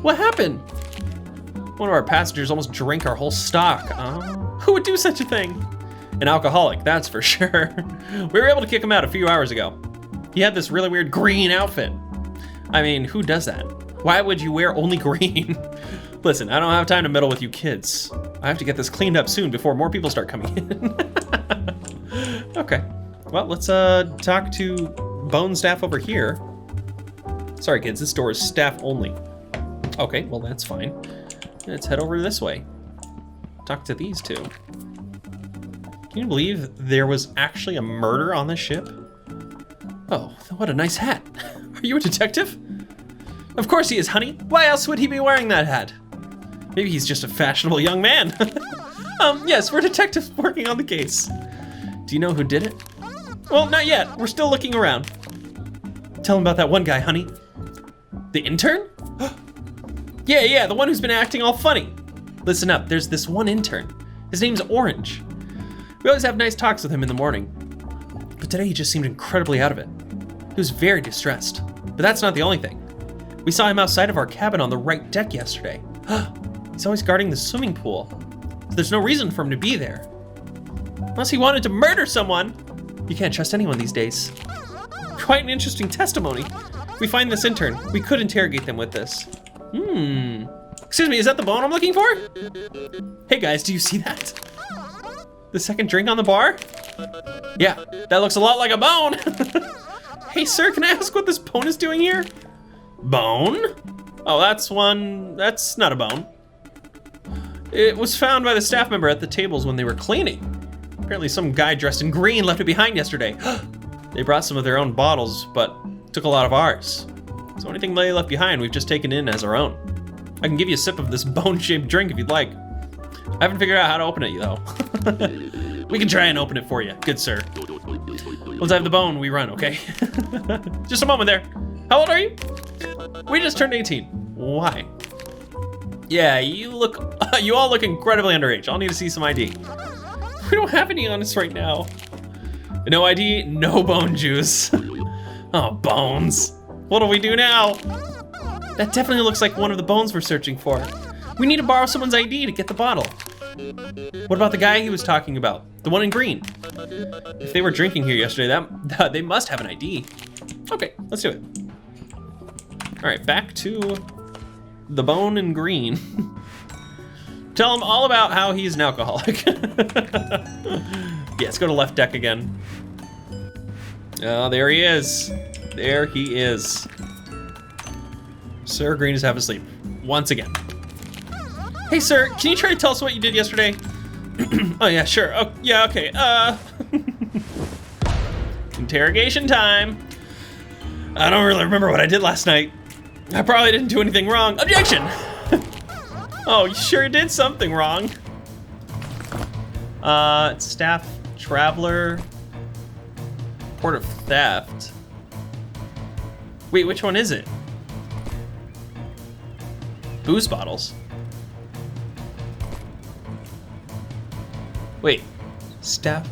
What happened? One of our passengers almost drank our whole stock. Oh, who would do such a thing? An alcoholic, that's for sure. We were able to kick him out a few hours ago. He had this really weird green outfit. I mean, who does that? Why would you wear only green? Listen, I don't have time to meddle with you kids. I have to get this cleaned up soon before more people start coming in. Okay, well, let's talk to Bone staff over here. Sorry kids, this door is staff only. Okay, well that's fine. Let's head over this way. Talk to these two. Can you believe there was actually a murder on this ship? Oh, what a nice hat. Are you a detective? Of course he is, honey. Why else would he be wearing that hat? Maybe he's just a fashionable young man. Yes, we're detectives working on the case. Do you know who did it? Well, not yet. We're still looking around. Tell him about that one guy, honey. The intern? Yeah, the one who's been acting all funny. Listen up, there's this one intern. His name's Orange. We always have nice talks with him in the morning. But today he just seemed incredibly out of it. He was very distressed. But that's not the only thing. We saw him outside of our cabin on the right deck yesterday. He's always guarding the swimming pool. So there's no reason for him to be there. Unless he wanted to murder someone. You can't trust anyone these days. Quite an interesting testimony. If we find this intern, we could interrogate them with this. Excuse me, is that the bone I'm looking for? Hey guys, do you see that? The second drink on the bar? Yeah, that looks a lot like a bone. Hey sir, can I ask what this bone is doing here? Bone? Oh, that's not a bone. It was found by the staff member at the tables when they were cleaning. Apparently some guy dressed in green left it behind yesterday. They brought some of their own bottles, but took a lot of ours. So anything they left behind, we've just taken in as our own. I can give you a sip of this bone-shaped drink if you'd like. I haven't figured out how to open it, though. We can try and open it for you, good sir. Once I have the bone, we run, okay? Just a moment there. How old are you? We just turned 18. Why? Yeah, you all look incredibly underage. I'll need to see some ID. We don't have any on us right now. No ID, no bone juice. Oh, bones. What do we do now? That definitely looks like one of the bones we're searching for. We need to borrow someone's ID to get the bottle. What about the guy he was talking about? The one in green? If they were drinking here yesterday, they must have an ID. Okay, let's do it. All right, back to the bone in green. Tell him all about how he's an alcoholic. Yes, go to left deck again. Oh, there he is. There he is. Sir Green is half asleep. Once again. Hey, sir, can you try to tell us what you did yesterday? Oh, yeah, sure. Oh, yeah, okay. Interrogation time. I don't really remember what I did last night. I probably didn't do anything wrong. Objection! Oh, you sure did something wrong. Staff traveler. Report of theft. Wait, which one is it? Booze bottles. Wait, staff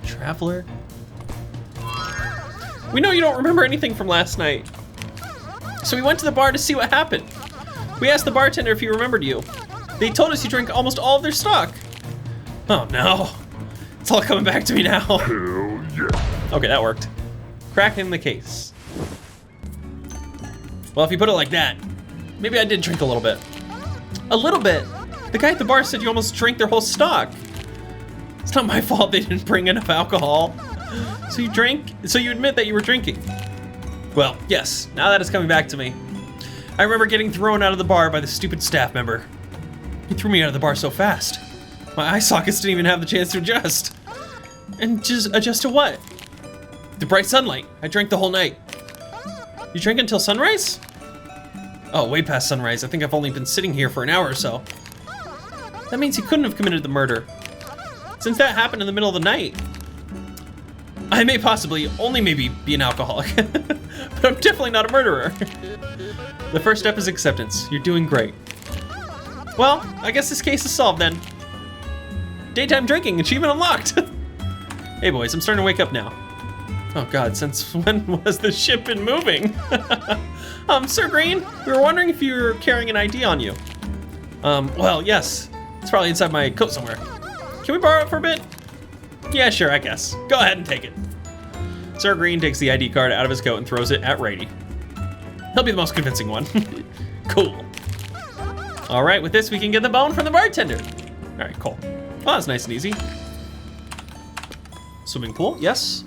traveler? We know you don't remember anything from last night. So we went to the bar to see what happened. We asked the bartender if he remembered you. They told us you drank almost all of their stock. Oh no, it's all coming back to me now. Hell yeah. Okay, that worked. Cracking the case. Well, if you put it like that, maybe I did drink a little bit. A little bit? The guy at the bar said you almost drank their whole stock. It's not my fault they didn't bring enough alcohol. So you admit that you were drinking? Well, yes, now that it's coming back to me. I remember getting thrown out of the bar by the stupid staff member. He threw me out of the bar so fast. My eye sockets didn't even have the chance to adjust. And just adjust to what? The bright sunlight. I drank the whole night. You drank until sunrise? Oh, way past sunrise. I think I've only been sitting here for an hour or so. That means he couldn't have committed the murder. Since that happened in the middle of the night. I may possibly, only maybe, be an alcoholic. But I'm definitely not a murderer. The first step is acceptance. You're doing great. Well, I guess this case is solved then. Daytime drinking, achievement unlocked. Hey boys, I'm starting to wake up now. Oh god, since when was the ship been moving? Sir Green, we were wondering if you were carrying an ID on you. Well, yes. It's probably inside my coat somewhere. Can we borrow it for a bit? Yeah, sure, I guess. Go ahead and take it. Sir Green takes the ID card out of his coat and throws it at Rady. He'll be the most convincing one. Cool. All right, with this, we can get the bone from the bartender. All right, cool. Oh, that's nice and easy. Swimming pool, yes.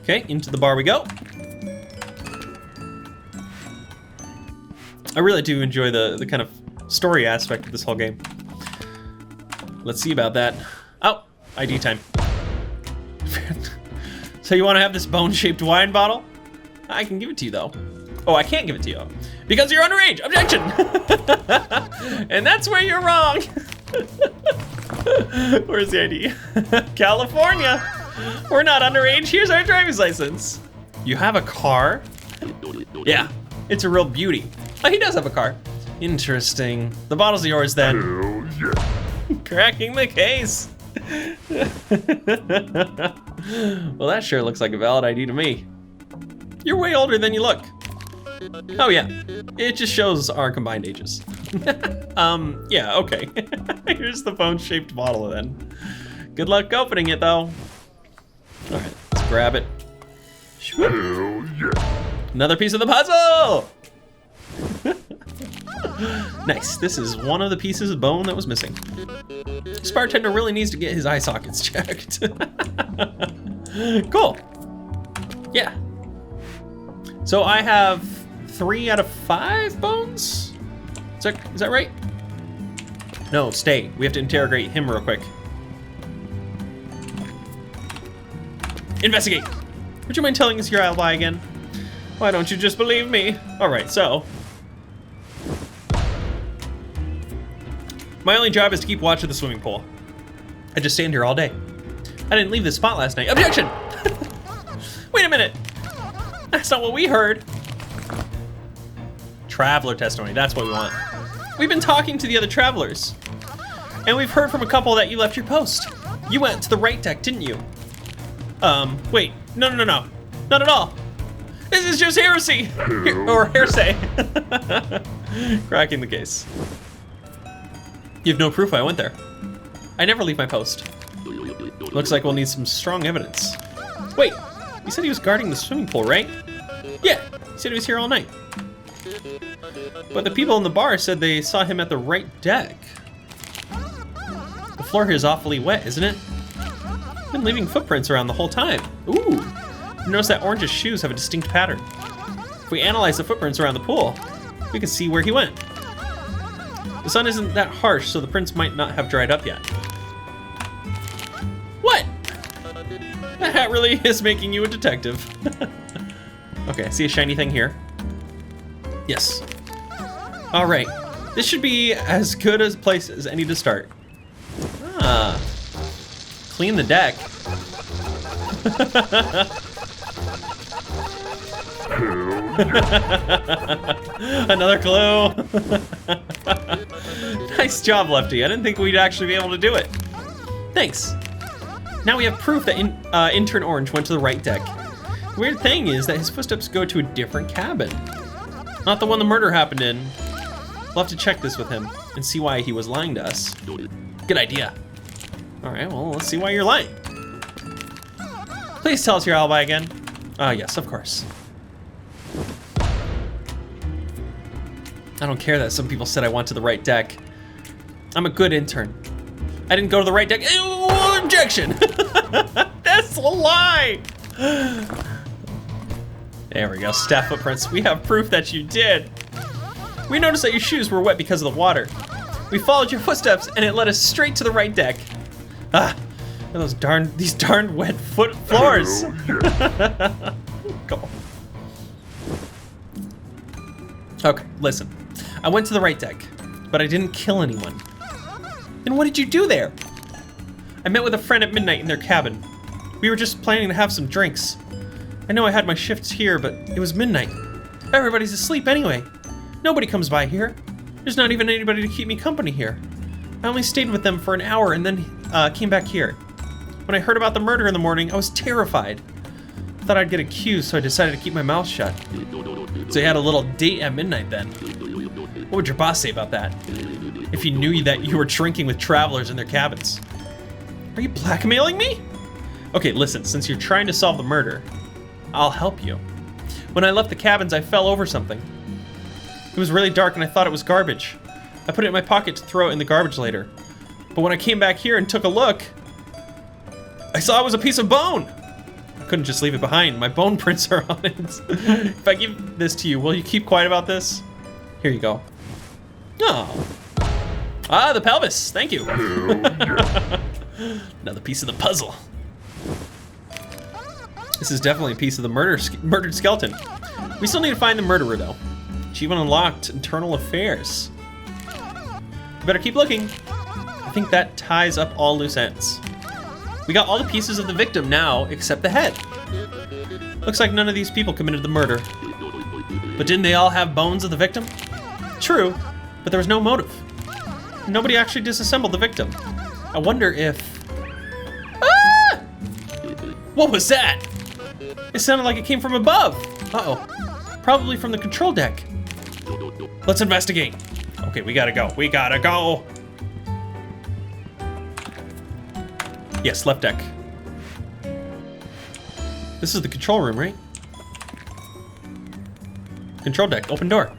Okay, into the bar we go. I really do enjoy the kind of story aspect of this whole game. Let's see about that. Oh, ID time. So you want to have this bone-shaped wine bottle? I can give it to you, though. Oh, I can't give it to you. Because you're underage! Objection! And that's where you're wrong! Where's the ID? California! We're not underage, here's our driver's license. You have a car? Yeah, it's a real beauty. Oh, he does have a car. Interesting. The bottle's yours then. Hell yeah. Cracking the case. Well, that sure looks like a valid ID to me. You're way older than you look. Oh yeah, it just shows our combined ages. Yeah, okay. Here's the bone-shaped bottle then. Good luck opening it though. All right, let's grab it. Hell yeah. Another piece of the puzzle! Nice, this is one of the pieces of bone that was missing. This bartender really needs to get his eye sockets checked. Cool. Yeah. So I have 3 out of 5 bones? Is that right? No, stay. We have to interrogate him real quick. Investigate. Would you mind telling us your alibi again? Why don't you just believe me? All right, so. My only job is to keep watch of the swimming pool. I just stand here all day. I didn't leave this spot last night. Objection! Wait a minute. That's not what we heard. Traveler testimony, that's what we want. We've been talking to the other travelers. And we've heard from a couple that you left your post. You went to the right deck, didn't you? Wait, no. Not at all. This is just heresy. Or hearsay. Cracking the case. You have no proof I went there. I never leave my post. Looks like we'll need some strong evidence. Wait, you said he was guarding the swimming pool, right? Yeah, he said he was here all night. But the people in the bar said they saw him at the right deck. The floor here is awfully wet, isn't it? I've been leaving footprints around the whole time. Ooh, you notice that Orange's shoes have a distinct pattern. If we analyze the footprints around the pool, we can see where he went. The sun isn't that harsh, so the prints might not have dried up yet. What? That hat really is making you a detective. Okay, I see a shiny thing here. Yes. All right, this should be as good a place as any to start. Ah, clean the deck. Another clue. Nice job, Lefty. I didn't think we'd actually be able to do it. Thanks. Now we have proof that intern Orange went to the right deck. The weird thing is that his footsteps go to a different cabin. Not the one the murder happened in. We'll have to check this with him and see why he was lying to us. Good idea. All right, well, let's see why you're lying. Please tell us your alibi again. Yes, of course. I don't care that some people said I went to the right deck. I'm a good intern. I didn't go to the right deck. Ew, objection! That's a lie! There we go, staff footprints. We have proof that you did. We noticed that your shoes were wet because of the water. We followed your footsteps and it led us straight to the right deck. These darn wet floors. Go. Okay, listen. I went to the right deck, but I didn't kill anyone. Then what did you do there? I met with a friend at midnight in their cabin. We were just planning to have some drinks. I know I had my shifts here, but it was midnight. Everybody's asleep anyway. Nobody comes by here. There's not even anybody to keep me company here. I only stayed with them for an hour and then came back here. When I heard about the murder in the morning, I was terrified. I thought I'd get accused, so I decided to keep my mouth shut. So you had a little date at midnight then. What would your boss say about that? If he knew that you were drinking with travelers in their cabins? Are you blackmailing me? Okay, listen, since you're trying to solve the murder, I'll help you. When I left the cabins, I fell over something. It was really dark and I thought it was garbage. I put it in my pocket to throw it in the garbage later. But when I came back here and took a look, I saw it was a piece of bone. I couldn't just leave it behind. My bone prints are on it. If I give this to you, will you keep quiet about this? Here you go. Oh. Ah, the pelvis. Thank you. Another piece of the puzzle. This is definitely a piece of the murdered skeleton. We still need to find the murderer, though. Achievement unlocked, internal affairs. We better keep looking. I think that ties up all loose ends. We got all the pieces of the victim now, except the head. Looks like none of these people committed the murder. But didn't they all have bones of the victim? True, but there was no motive. Nobody actually disassembled the victim. I wonder if... Ah! What was that? It sounded like it came from above. Uh-oh. Probably from the control deck. Let's investigate. Okay, we gotta go. We gotta go. Yes, left deck. This is the control room, right? Control deck, open door.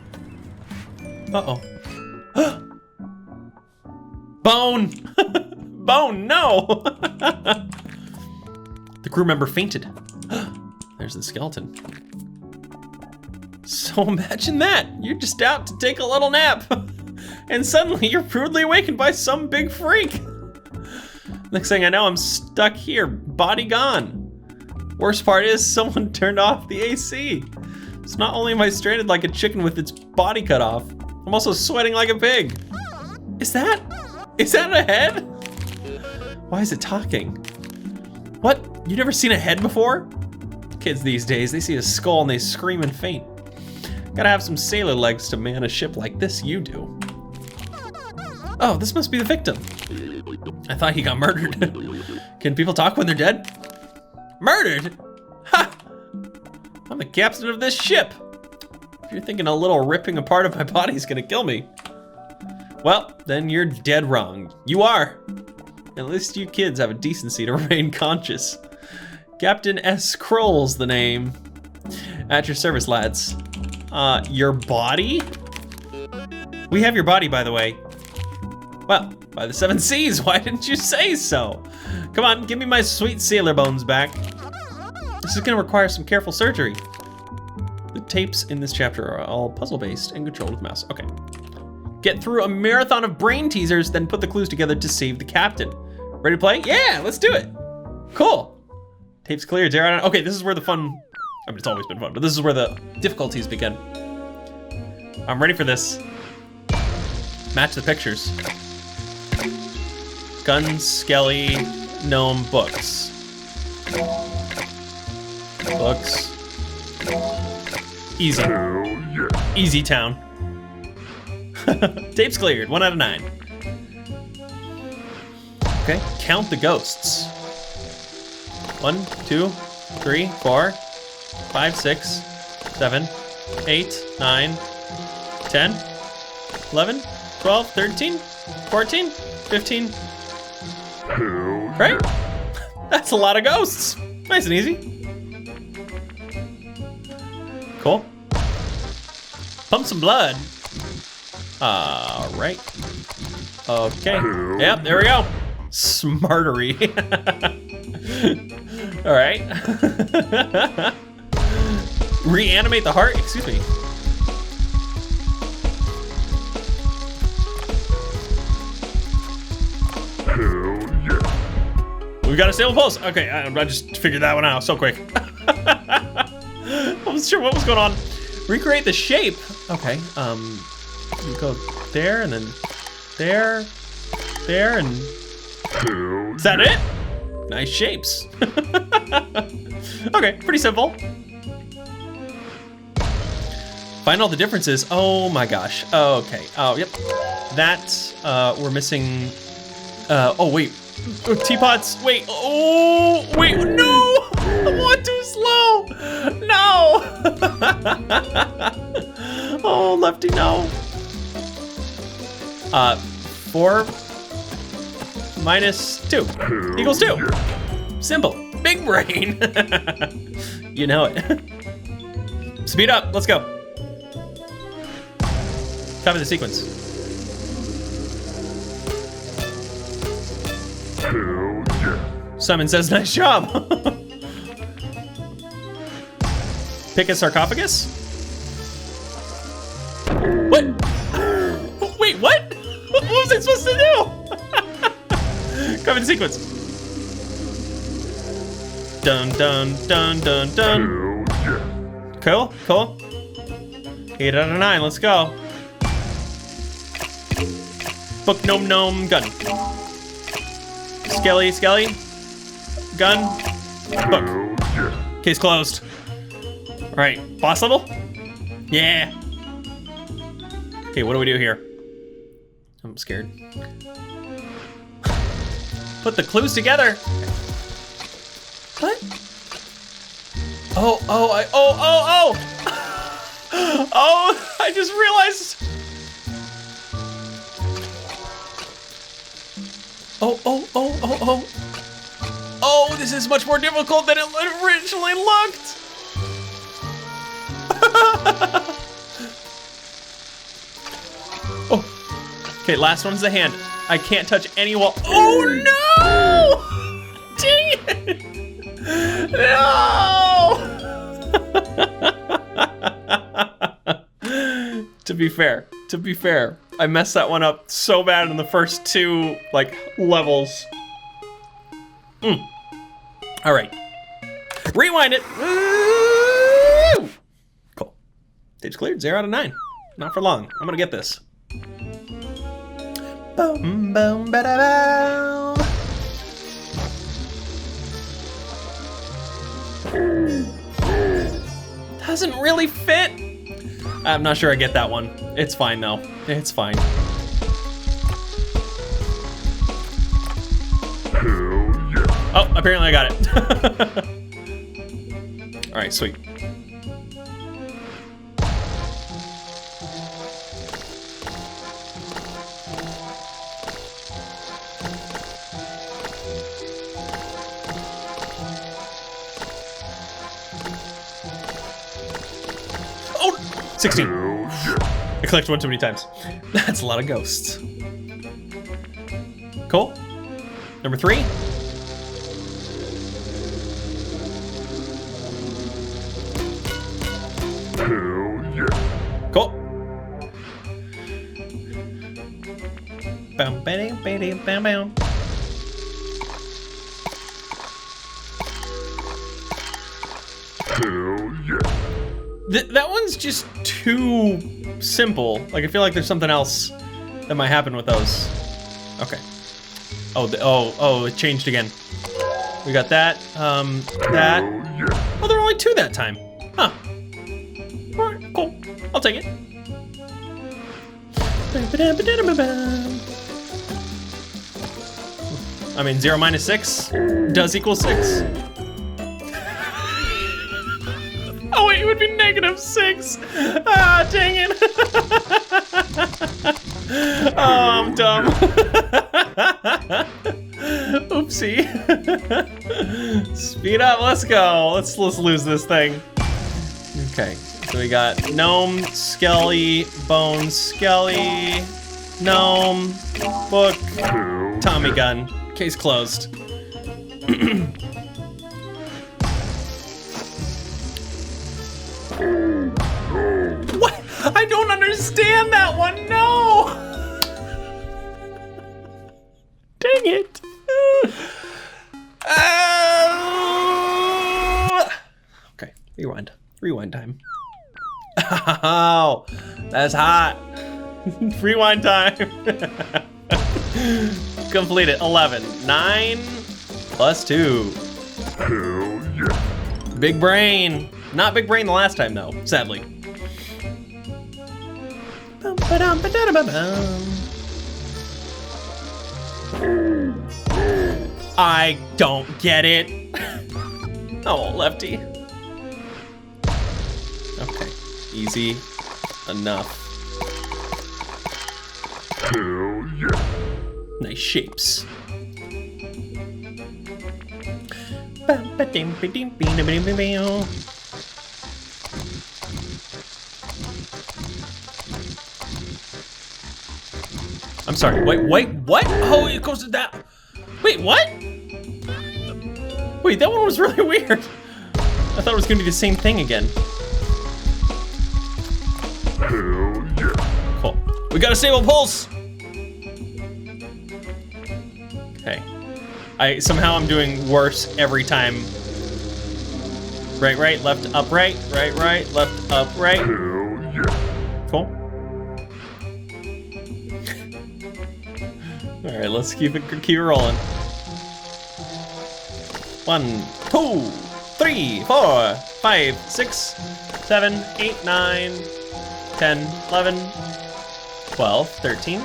Uh-oh. Bone! Bone, no! The crew member fainted. There's the skeleton. So imagine that. You're just out to take a little nap. And suddenly you're rudely awakened by some big freak. Next thing I know, I'm stuck here, body gone. Worst part is someone turned off the AC. So not only am I stranded like a chicken with its body cut off, I'm also sweating like a pig. Is that a head? Why is it talking? What? You never seen a head before? Kids these days, they see a skull and they scream and faint. Gotta have some sailor legs to man a ship like this you do. Oh, this must be the victim. I thought he got murdered. Can people talk when they're dead? Murdered? Ha! I'm the captain of this ship. If you're thinking a little ripping apart of my body is gonna kill me, well, then you're dead wrong. You are. At least you kids have a decency to remain conscious. Captain S. Kroll's the name. At your service, lads. Your body? We have your body, by the way. Well, by the 7 seas, why didn't you say so? Come on, give me my sweet sailor bones back. This is gonna require some careful surgery. The tapes in this chapter are all puzzle-based and controlled with mouse. Okay. Get through a marathon of brain teasers, then put the clues together to save the captain. Ready to play? Yeah, let's do it. Cool. Tapes clear, zero out. Okay, this is where the fun, I mean, it's always been fun, but this is where the difficulties begin. I'm ready for this. Match the pictures. Guns, Skelli, gnome, books. Books. Easy. Hell yeah. Easy town. Tapes cleared, 1 out of 9. Okay, count the ghosts. 1, 2, 3, 4, 5, 6, 7, 8, 9, 10, 11, 12, 13, 14, 15. Hell Right? yeah. That's a lot of ghosts. Nice and easy. Cool. Pump some blood. Right. Okay. Yep, there we go. Smartery. All right. Reanimate the heart? Excuse me. Hell yeah. We got a stable pulse. Okay, I just figured that one out so quick. I wasn't sure what was going on. Recreate the shape. Okay, you go there and then there, and Hell is that it? Nice shapes. Okay, pretty simple. Find all the differences. Oh my gosh. Okay. Oh, yep. That we're missing. Oh wait. Teapots. Wait. Oh wait. No. One too slow. No. Oh, Lefty, no. 4 minus 2 equals 2. yeah. Simple. Big brain. You know it. Speed up. Let's go. Copy the sequence. Hell yeah. Simon says, nice job. Pick a sarcophagus? What? Wait, what? What was I supposed to do? Copy the sequence. Dun dun dun dun dun. Hell yeah. Cool, cool. 8 out of 9, let's go. Book gnome gnome gun. Skelli, Skelli. Gun. Book. Hell yeah. Case closed. Alright, boss level? Yeah. Okay, what do we do here? I'm scared. Put the clues together. What? Oh, I just realized. Oh, this is much more difficult than it originally looked. Oh, okay, last one's the hand. I can't touch any wall. Oh no! Dang it! No! To be fair, I messed that one up so bad in the first 2 like levels. All right, rewind it. Woo! Cool. Stage cleared. 0 out of 9. Not for long. I'm gonna get this. Boom, boom, ba-da-bow. Doesn't really fit. I'm not sure I get that one. It's fine though. It's fine. Hell yeah. Oh, apparently I got it. All right, sweet. Oh, 16. Hell yeah. I clicked one too many times. That's a lot of ghosts. Cool. Number 3. Hell yeah. Cool. Bam, bam, bam, bam, bam. Hell yeah. That one's just too simple. Like, I feel like there's something else that might happen with those. Okay. Oh, it changed again. We got that, that. Hell yeah. Oh, there were only 2 that time. Huh. All right, cool. I'll take it. I mean, 0 minus 6 does equal 6. Oh wait, it would be -6. Ah, dang it. Oh, I'm dumb. Oopsie. Speed up, let's go. Let's lose this thing. Okay, so we got gnome, Skelli, bones, Skelli, gnome, book, Hell Tommy yeah. gun. Case closed. What? I don't understand that one. No. Dang it. Okay, rewind. Rewind time. Oh, that's hot. Rewind time. Complete it. 11. 9 plus 2. Hell yeah. Big brain. Not big brain the last time though, sadly. I don't get it. Oh, lefty. Okay, easy enough. Hell yeah. Nice shapes. I'm sorry, wait, what? Oh, it goes to that. Wait, what? Wait, that one was really weird. I thought it was gonna be the same thing again. Hell yeah. Cool. We got a stable pulse. Okay. Somehow I'm doing worse every time Right, right, left, up, right, right, right, left, up, right. Hell yeah. Cool. All right, let's keep it rolling. 1, 2, 3, 4, 5, 6, 7, 8, 9, 10, 11, 12, 13,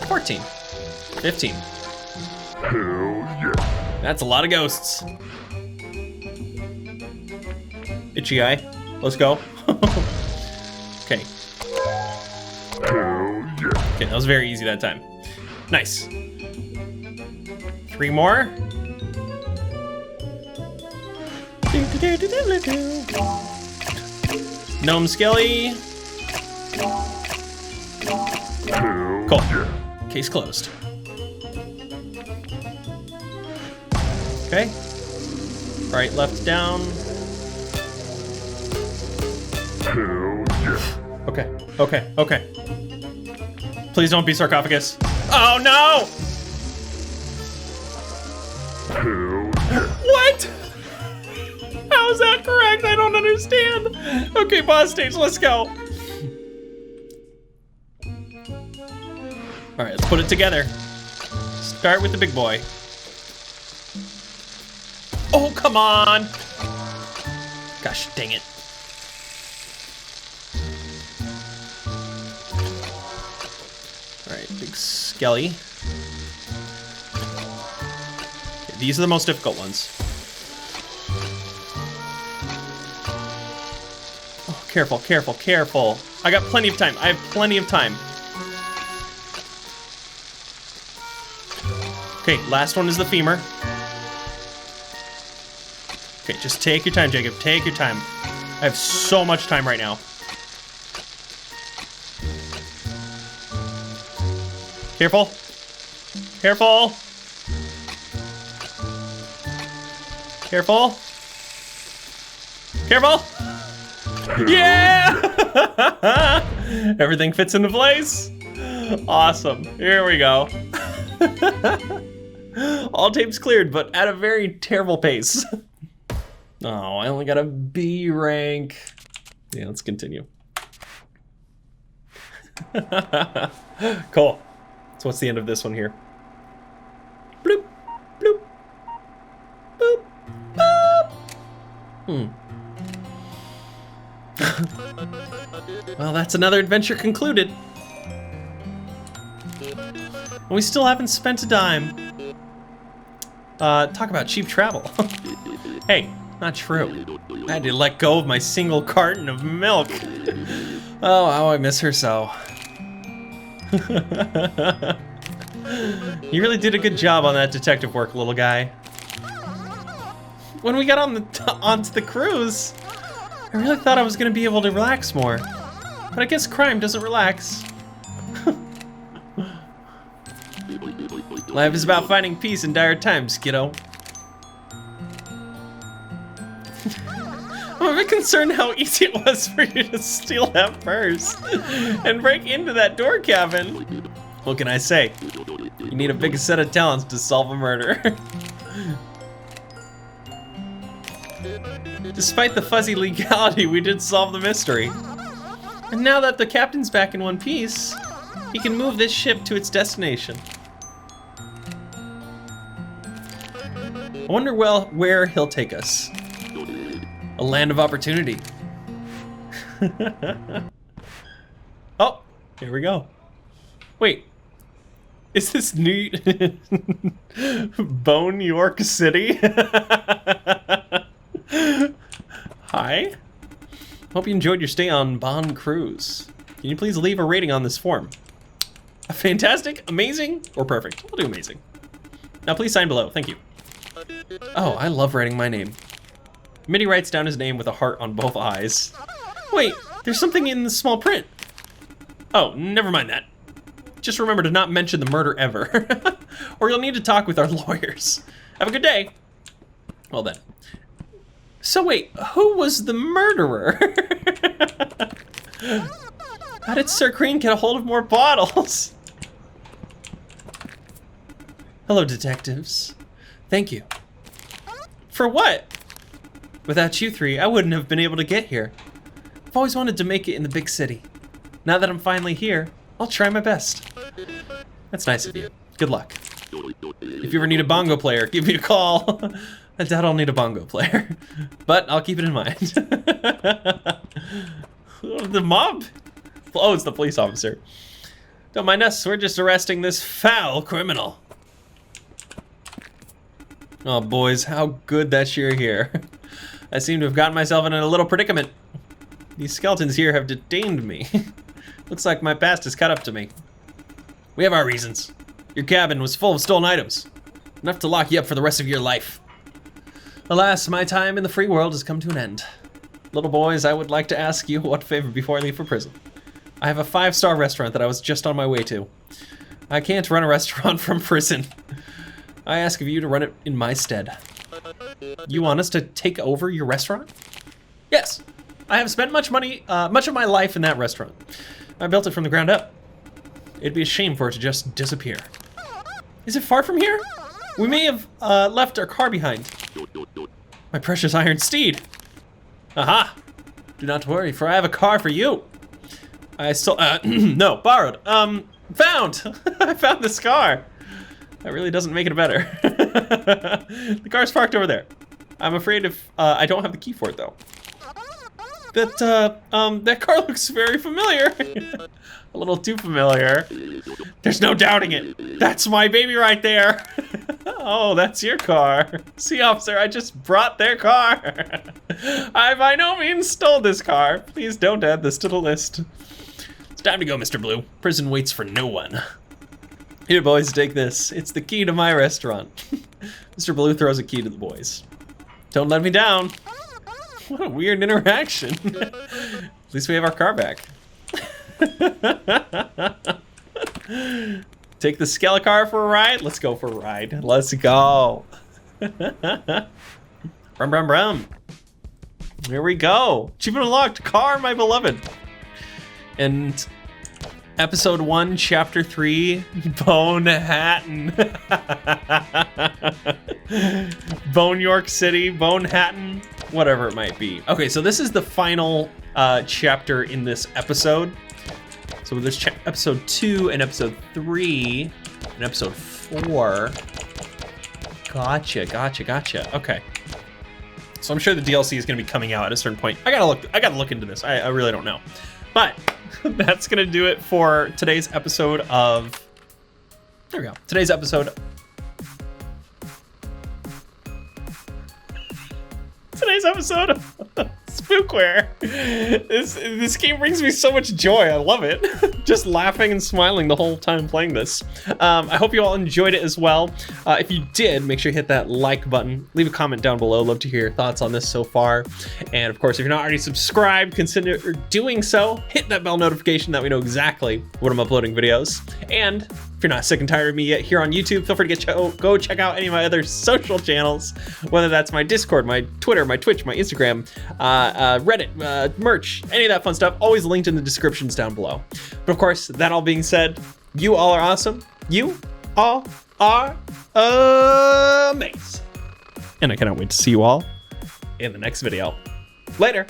14, 15. Hell yeah. That's a lot of ghosts. Itchy eye. Let's go. Okay. Hell yeah. Okay, that was very easy that time. Nice. 3 more. Gnome Skelli. Hell Cool. yeah. Case closed. Okay. Right, left, down. Hell yeah. Okay, okay, okay. Please don't be sarcophagus. Oh no! Hell yeah. What? How is that correct? I don't understand. Okay, boss stage, let's go. All right, let's put it together. Start with the big boy. Oh, come on. Gosh, dang it. All right, big Skelli. Okay, these are the most difficult ones. Oh, careful, careful, careful. I got plenty of time. I have plenty of time. Okay, last one is the femur. Okay, just take your time, Jacob. Take your time. I have so much time right now. Careful. Careful. Careful. Careful. Yeah! Everything fits into place. Awesome. Here we go. All tapes cleared, but at a very terrible pace. Oh, I only got a B rank. Yeah, let's continue. Cool. So what's the end of this one here? Bloop, bloop, boop, boop. Well, that's another adventure concluded. And we still haven't spent a dime. Talk about cheap travel. Hey, not true. I had to let go of my single carton of milk. Oh, how I miss her so. You really did a good job on that detective work, little guy. When we got onto the cruise, I really thought I was gonna be able to relax more. But I guess crime doesn't relax. Life is about finding peace in dire times, kiddo. I'm a bit concerned how easy it was for you to steal that purse and break into that door cabin. What can I say? You need a big set of talents to solve a murder. Despite the fuzzy legality, we did solve the mystery. And now that the captain's back in one piece, he can move this ship to its destination. I wonder where he'll take us. A land of opportunity. Oh, here we go. Wait, is this New Bone York City? Hi. Hope you enjoyed your stay on Bond Cruise. Can you please leave a rating on this form? Fantastic, amazing, or perfect? We'll do amazing. Now please sign below, thank you. Oh, I love writing my name. Mitty writes down his name with a heart on both eyes. Wait, there's something in the small print. Oh, never mind that. Just remember to not mention the murder ever, or you'll need to talk with our lawyers. Have a good day. Well then. So wait, who was the murderer? How did Sir Crean get a hold of more bottles? Hello, detectives. Thank you. For what? Without you three, I wouldn't have been able to get here. I've always wanted to make it in the big city. Now that I'm finally here, I'll try my best. That's nice of you. Good luck. If you ever need a bongo player, give me a call. I doubt I'll need a bongo player, but I'll keep it in mind. The mob? Oh, it's the police officer. Don't mind us, we're just arresting this foul criminal. Oh, boys, how good that you're here. I seem to have gotten myself in a little predicament. These skeletons here have detained me. Looks like my past has caught up to me. We have our reasons. Your cabin was full of stolen items. Enough to lock you up for the rest of your life. Alas, my time in the free world has come to an end. Little boys, I would like to ask you one favor before I leave for prison. I have a 5-star restaurant that I was just on my way to. I can't run a restaurant from prison. I ask of you to run it in my stead. You want us to take over your restaurant? Yes. I have spent much of my life in that restaurant. I built it from the ground up. It'd be a shame for it to just disappear. Is it far from here? We may have left our car behind. My precious iron steed. Aha! Do not worry, for I have a car for you. I still, no, borrowed. Found! I found this car. That really doesn't make it better. The car's parked over there. I'm afraid if, I don't have the key for it though. That car looks very familiar. A little too familiar. There's no doubting it. That's my baby right there. Oh, that's your car. See, officer, I just brought their car. I by no means stole this car. Please don't add this to the list. It's time to go, Mr. Blue. Prison waits for no one. Here, boys, take this. It's the key to my restaurant. Mr. Blue throws a key to the boys. Don't let me down. What a weird interaction. At least we have our car back. Take the Skelli car for a ride? Let's go for a ride. Let's go. Brum, brum, brum. Here we go. Achievement unlocked. Car, my beloved. And episode 1, chapter 3, Bone Hatton. Bone York City, Bone Hatton, whatever it might be. Okay, so this is the final chapter in this episode. So there's episode 2 and episode 3 and episode 4. Gotcha. Okay. So I'm sure the DLC is gonna be coming out at a certain point. I gotta look into this. I really don't know. But that's gonna do it for today's episode of, there we go. Today's episode of Spookware. This game brings me so much joy. I love it. Just laughing and smiling the whole time playing this. I hope you all enjoyed it as well. If you did, make sure you hit that like button. Leave a comment down below. Love to hear your thoughts on this so far. And of course, if you're not already subscribed, consider doing so. Hit that bell notification that we know exactly when I'm uploading videos. And if you're not sick and tired of me yet here on YouTube, feel free to go check out any of my other social channels, whether that's my Discord, my Twitter, my Twitch, my Instagram, Reddit, merch, any of that fun stuff, always linked in the descriptions down below. But of course, that all being said, you all are awesome. You all are amazing. And I cannot wait to see you all in the next video. Later.